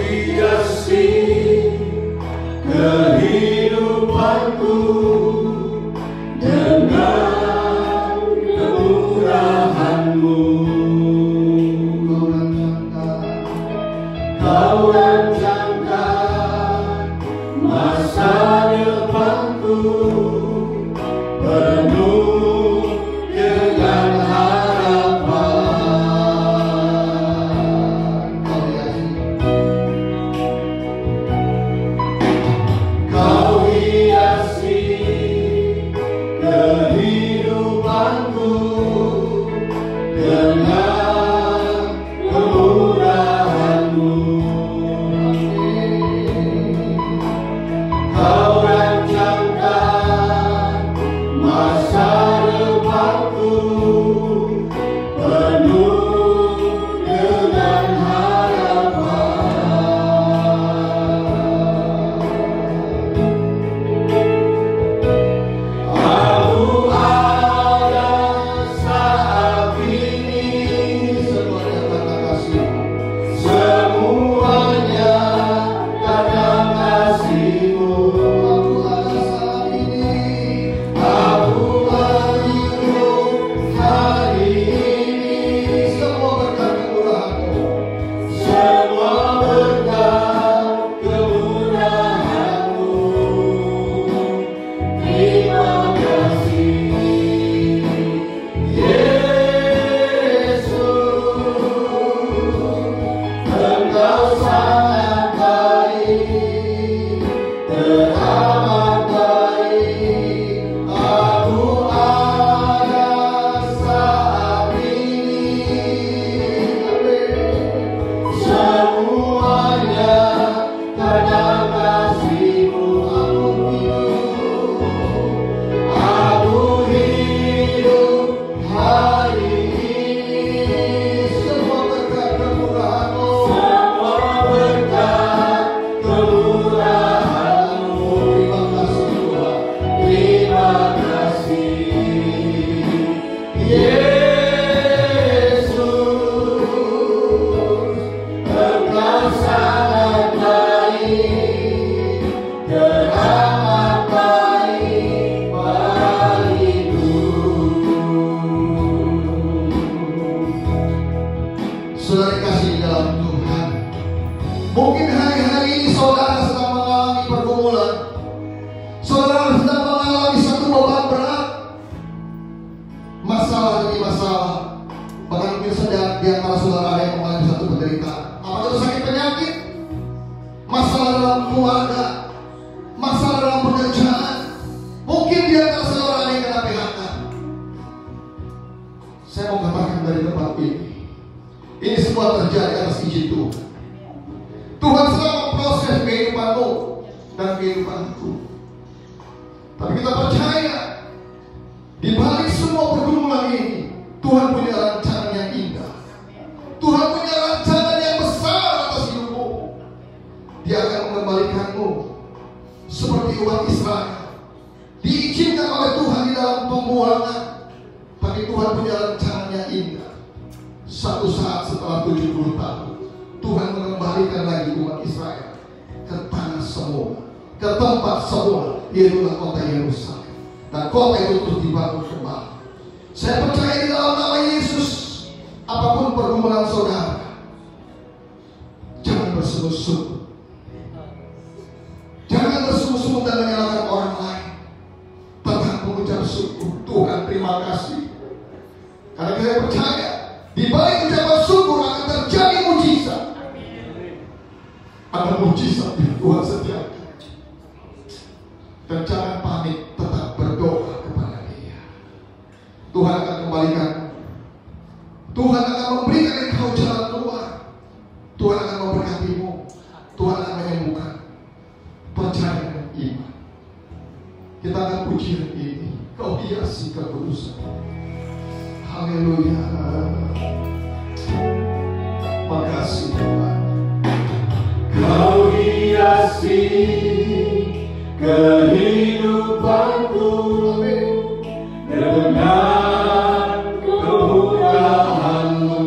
hiasi keluarga, masalah dalam pekerjaan, mungkin di antara seorang yang kena PHK. Saya mau katakan dari tempat ini semua terjadi atas izin Tuhan. Tuhan sedang memproses kehidupanmu dan kehidupanku. Tapi kita percaya di balik semua pergumulan ini, Tuhan punya rencana yang indah. Tuhan punya rencana yang besar atas hidupmu. Dia akan mengembalikanmu seperti umat Israel, diizinkan oleh Tuhan di dalam pembuangan, tapi Tuhan punya rencana yang indah. Satu saat setelah 70 tahun, Tuhan mengembalikan lagi umat Israel ke tanah semula, ke tempat semula, yaitu kota Yerusalem. Dan kota itu terus dibangun kembali. Saya percaya di dalam nama Yesus, apapun pergumulan saudara, jangan bersungut-sungut. Jangan bersungut-sungut dan menyalahkan orang lain. Tetap mengucap syukur. Tuhan, terima kasih. Karena saya percaya di balik ucapan syukur akan terjadi mujizat. Ada mujizat yang Tuhan sediakan. Dan jangan panik, tetap berdoa kepada Dia. Tuhan akan kembalikan. Tuhan akan memberikan engkau jalan keluar. Tuhan akan memberkatimu. Tuhan akan menyembuhkan. Percaya dengan iman. Kita akan puji ini. Kau hiasi kekudusan. Haleluya. Makasih Tuhan. Kau hiasi kehidupanku dengan kemurahan-Mu.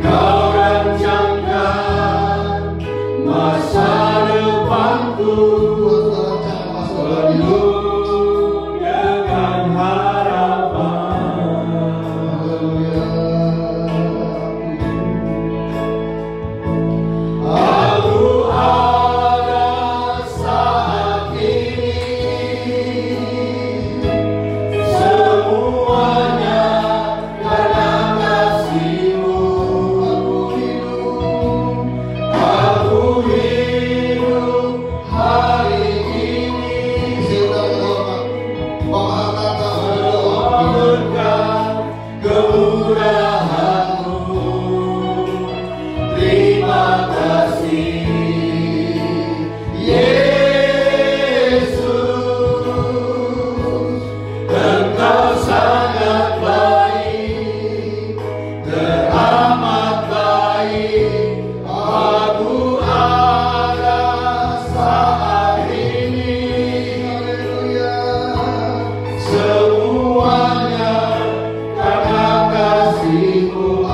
Kau rancangkan masa depanku penuh dengan harapan. Aku ada saat ini, semuanya karena kasih-Mu. Aku hidup hari ini berkat kemurahan-Mu. Terima kasih Yesus, Engkau sangat baik, teramat baik. Aku ada saat ini, semuanya karena kasih-Mu.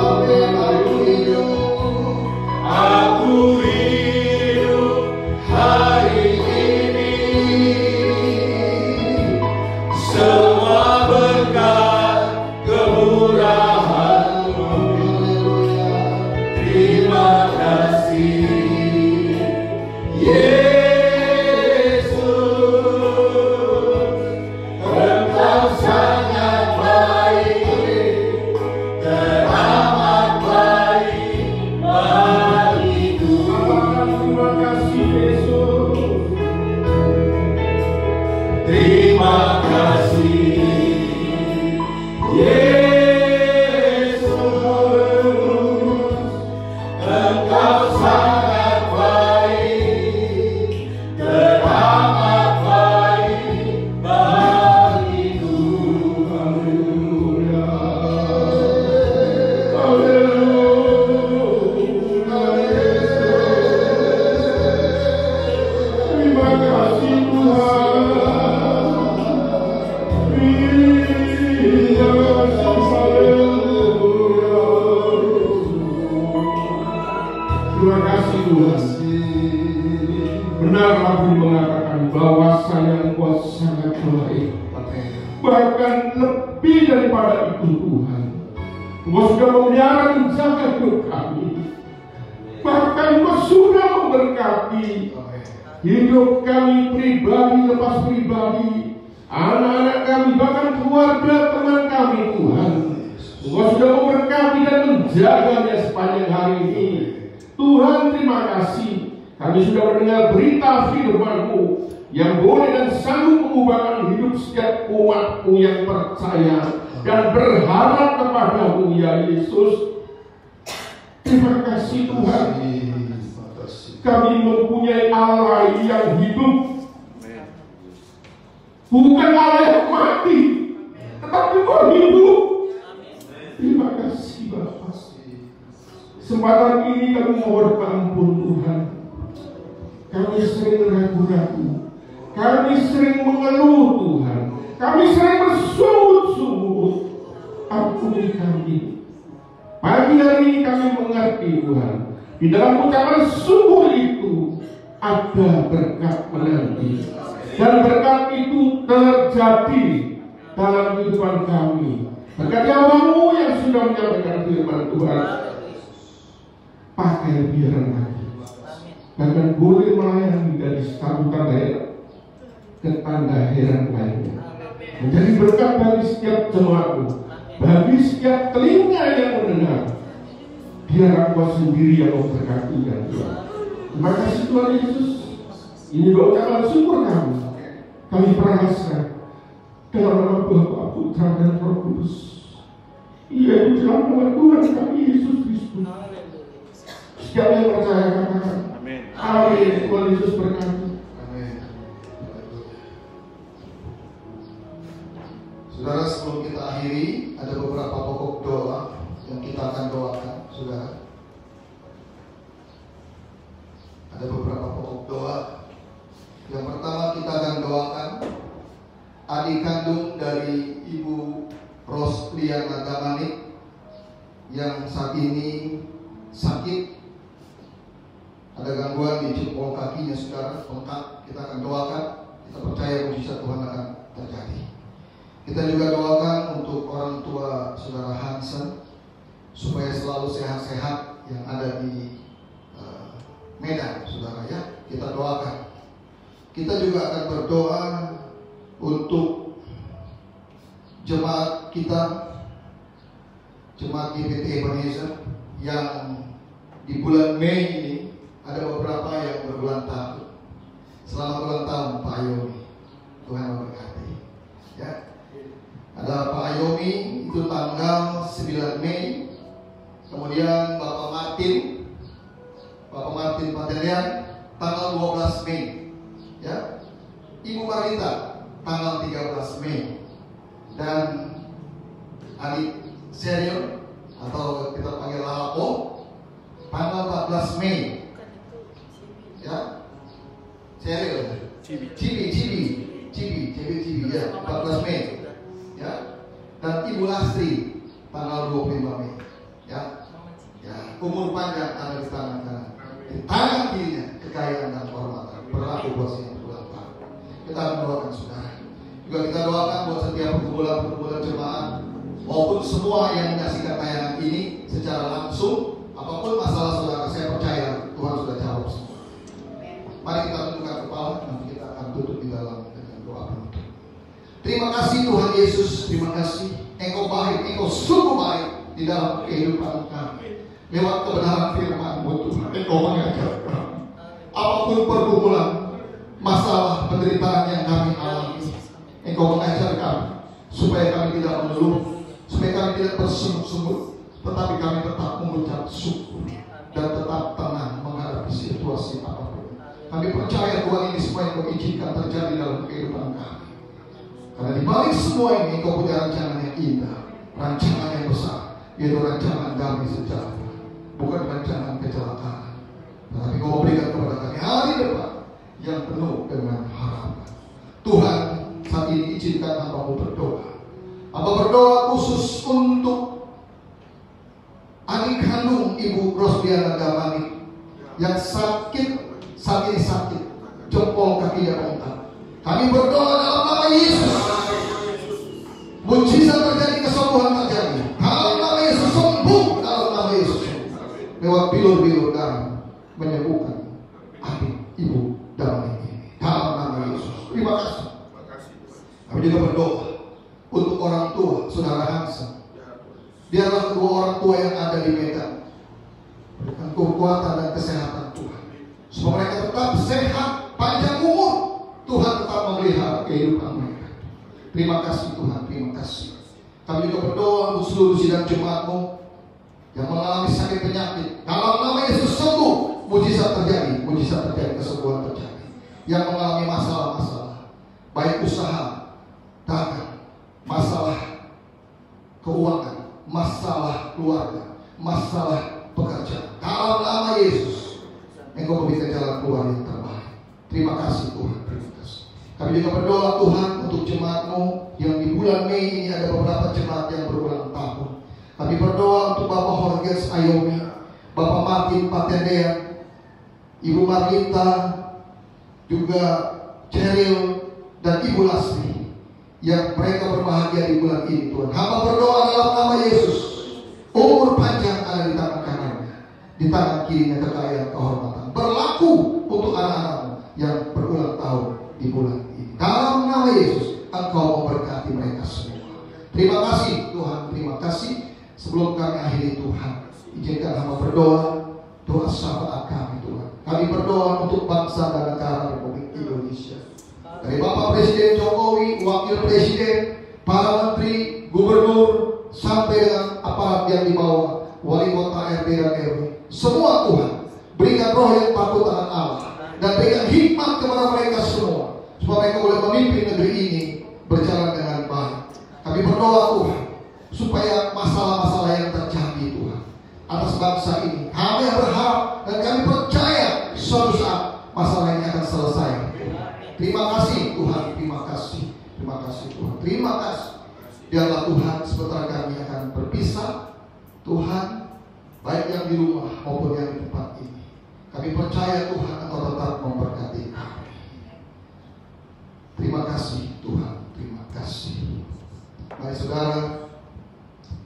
Aku hidup hari ini, semua berkat kemurahan-Mu. Terima kasih Yesus, Engkau sangat baik, teramat baik bagiku. Terima kasih Yesus. Terima kasih Yesus, Engkau sangat baik, teramat baik bagiku. Haleluya. Terima kasih Terima kasih Tuhan. Benar aku mengatakan bahwasanya Engkau sangat baik, bahkan lebih daripada itu Tuhan. Engkau sudah memelihara dan menjaga hidup kami, bahkan Engkau sudah memberkati hidup kami pribadi lepas pribadi, anak-anak kami, bahkan keluarga teman kami Tuhan. Engkau sudah memberkati dan menjaganya sepanjang hari ini. Tuhan, terima kasih. Kami sudah mendengar berita firman-Mu yang boleh dan sanggup mengubahkan hidup setiap umat-Mu yang percaya dan berharap kepada-Mu, ya Yesus. Terima kasih Tuhan. Kami mempunyai Allah yang hidup, bukan Allah yang mati, tetapi Allah hidup. Terima kasih Bapa. Kesempatan ini kami mohon ampun Tuhan. Kami sering ragu-ragu, kami sering mengeluh Tuhan, kami sering bersungut-sungut. Ampuni kami. Pagi hari ini kami mengerti Tuhan, di dalam ucapan sungguh itu ada berkat menanti, dan berkat itu terjadi dalam kehidupan kami. Berkat Hamba-Mu yang sudah menyampaikan firman Tuhan, pakai biaran lagi, bahkan boleh melayani dari satu tanda heran ke tanda heran lainnya, menjadi berkat bagi setiap jemaat-Mu, bagi setiap telinga yang mendengar. Biar Engkau sendiri yang memberkati dan Tuhan. Terima kasih Tuhan Yesus. Ini doa ucapan syukur kami. Kami percaya dalam nama Bapa, Putra dan Roh Kudus. Ia itu dalam nama Tuhan kami Yesus Kristus. Setiap yang percaya katakan amin. Amin. Tuhan Yesus berkati. Amin. Saudara, sebelum kita akhiri, ada beberapa pokok doa yang kita akan doakan, saudara. Ada beberapa pokok doa. Yang pertama kita akan doakan adik kandung dari Ibu Rosliana Damanik yang saat ini sakit, ada gangguan di jempol kakinya, saudara, bengkak. Kita akan doakan, kita percaya mujizat Tuhan akan terjadi. Kita juga doakan untuk orang tua saudara Hansen supaya selalu sehat-sehat yang ada di Medan, saudara, ya. Kita doakan. Kita juga akan berdoa untuk jemaat kita, jemaat GBT Ebenezer yang di bulan Mei ini ada beberapa yang berulang tahun. Selamat ulang tahun Pak Ayomi, Tuhan memberkati. Ya, ada Pak Ayomi itu tanggal 9 Mei. Kemudian Bapak Martin Pantelian tanggal 12 Mei. Ya, Ibu Marita tanggal 13 Mei. Dan adik Serion atau kita panggil Lapo tanggal 14 Mei. Ya, Serion Cibi ya, 14 Mei. Ya, dan Ibu Lastri tanggal 25 Mei. Ya, umur panjang ada di tangan kanan, di tangan kirinya kekayaan dan kehormatan berlaku buat yang berulang tahun. Kita akan doakan saudara. Juga kita doakan buat setiap perkumpulan jemaat maupun semua yang menyaksikan tayangan ini secara langsung. Apapun masalah saudara, saya percaya Tuhan sudah jawab semua. Mari kita tundukkan kepala, nanti kita akan tutup di dalam dengan doa penutup. Terima kasih Tuhan Yesus, terima kasih. Engkau baik, Engkau sungguh baik di dalam kehidupan kami. Lewat kebenaran firman-Mu Tuhan, Engkau mengajar kami. Apapun pergumulan, masalah, penderitaan yang kami alami, Engkau mengajar kami supaya kami tidak mengeluh, supaya kami tidak bersungut-sungut, tetapi kami tetap mengucap syukur dan tetap tenang menghadapi situasi apapun. Kami percaya Tuhan ini semua yang Kau izinkan terjadi dalam kehidupan kami. Karena di balik semua ini Kau punya rancangan yang indah, rancangan yang besar, yaitu rancangan damai sejahtera, bukan rancangan kecelakaan. Tetapi Kau berikan kepada kami hari depan yang penuh dengan harapan. Tuhan, saat ini izinkan hamba-Mu berdoa. Hamba berdoa khusus untuk adik kandung Ibu Rosliana Damanik yang sakit, saat ini sakit, jempol kakinya bengkak. Kami berdoa dalam nama Yesus, mujizat terjadi, kesembuhan terjadi. Dalam nama Yesus sembuh, dalam nama Yesus. Lewat bilur-bilur darah menyembuhkan adik Ibu Damanik ini. Dalam nama Yesus. Terima kasih. Kami juga berdoa untuk orang tua saudara Hansen. Biarlah kedua orang tua yang ada di Medan berikan kekuatan dan kesehatan Tuhan. Supaya mereka tetap sehat, panjang umur. Tuhan tetap memelihara kehidupan mereka. Terima kasih Tuhan, terima kasih. Kami juga berdoa untuk seluruh sidang jemaat-Mu yang mengalami sakit penyakit. Dalam nama Yesus sembuh, mujizat terjadi, kesembuhan terjadi. Yang mengalami masalah-masalah, baik usaha, dagang, masalah keuangan, masalah keluarga, masalah pekerjaan. Dalam nama Yesus, Engkau berikan jalan keluar yang terbaik. Terima kasih Tuhan, terima kasih. Kami juga berdoa Tuhan untuk jemaat-Mu yang di bulan Mei ini ada beberapa jemaat yang berulang tahun. Kami berdoa untuk Bapak Horges Ayomi, Bapak Martin Patendean, Ibu Marlita, juga Cheryl dan Ibu Lasri, yang mereka berbahagia di bulan ini Tuhan. Hamba berdoa dalam nama Yesus, umur panjang ada di tangan kanannya, di tangan kirinya kekayaan kehormatan. Berlaku untuk anak-anakmu yang berulang tahun di bulan ini. Dalam nama Yesus, Engkau memberkati mereka semua. Terima kasih Tuhan, terima kasih. Sebelum kami akhiri Tuhan, izinkan hamba berdoa, doa syafaat kami Tuhan. Kami berdoa untuk bangsa dan negara Republik Indonesia. Dari Bapak Presiden Jokowi, Wakil Presiden, para menteri, gubernur, sampai dengan aparat yang di bawah, wali kota, RT dan RW. Semua Tuhan, berikan roh yang takut akan Allah, dan berikan hikmat kepada mereka semua, supaya mereka boleh memimpin negeri ini berjalan dengan baik. Kami berdoa Tuhan, supaya masalah-masalah yang terjadi Tuhan atas bangsa ini, kami berharap dan kami percaya suatu saat masalah ini akan selesai. Terima kasih Tuhan, terima kasih Tuhan, terima kasih. Biarlah Tuhan sebentar kami akan berpisah Tuhan, baik yang di rumah maupun yang di tempat ini. Kami percaya Tuhan Engkau tetap memberkati kami. Terima kasih Tuhan, terima kasih. Mari saudara,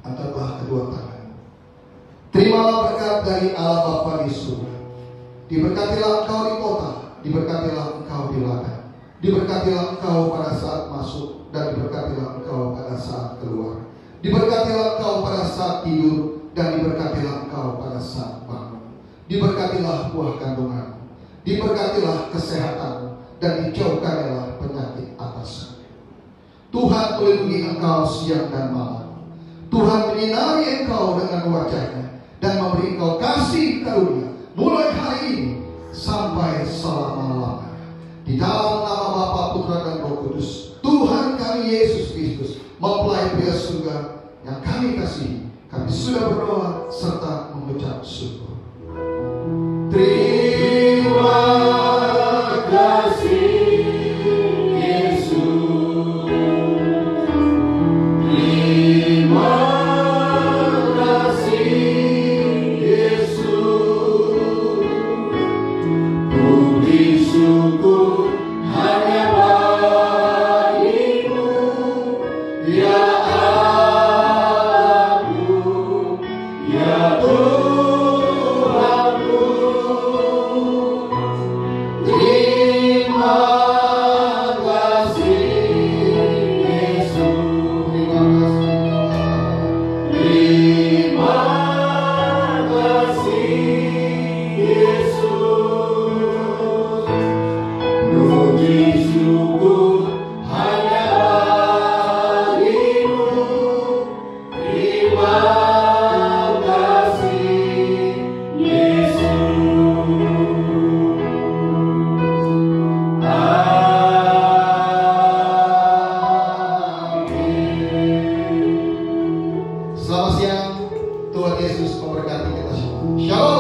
angkatlah kedua tangan. Terimalah berkat dari Allah Bapa di surga. Diberkatilah engkau di kota, diberkatilah engkau di ladang, diberkatilah engkau pada saat masuk, dan diberkatilah engkau pada saat keluar. Diberkatilah engkau pada saat tidur, dan diberkatilah engkau pada saat bangun. Diberkatilah buah kandunganmu, diberkatilah kesehatanmu, dan dijauhkanlah penyakit atasmu. Tuhan melindungi engkau siang dan malam. Tuhan menyinari engkau dengan wajahnya dan memberi engkau kasih karunia mulai hari ini sampai selama-lamanya. Di dalam nama Bapa, Putra dan Roh Kudus, Tuhan kami Yesus Kristus, mempelai pria surga yang kami kasihi, kami sudah berdoa serta mengucap syukur. Terima kasih Yesus. Terima kasih Yesus. Puji syukur hanya bagimu, ya aku, ya Tuhanku. Terima kasih Yesus. Terima kasih Yesus. Puji syukur hanya bagimu. Terima kasih Yesus. Amin. Selamat siang, Tuhan Yesus memberkati kita semua. Shalom.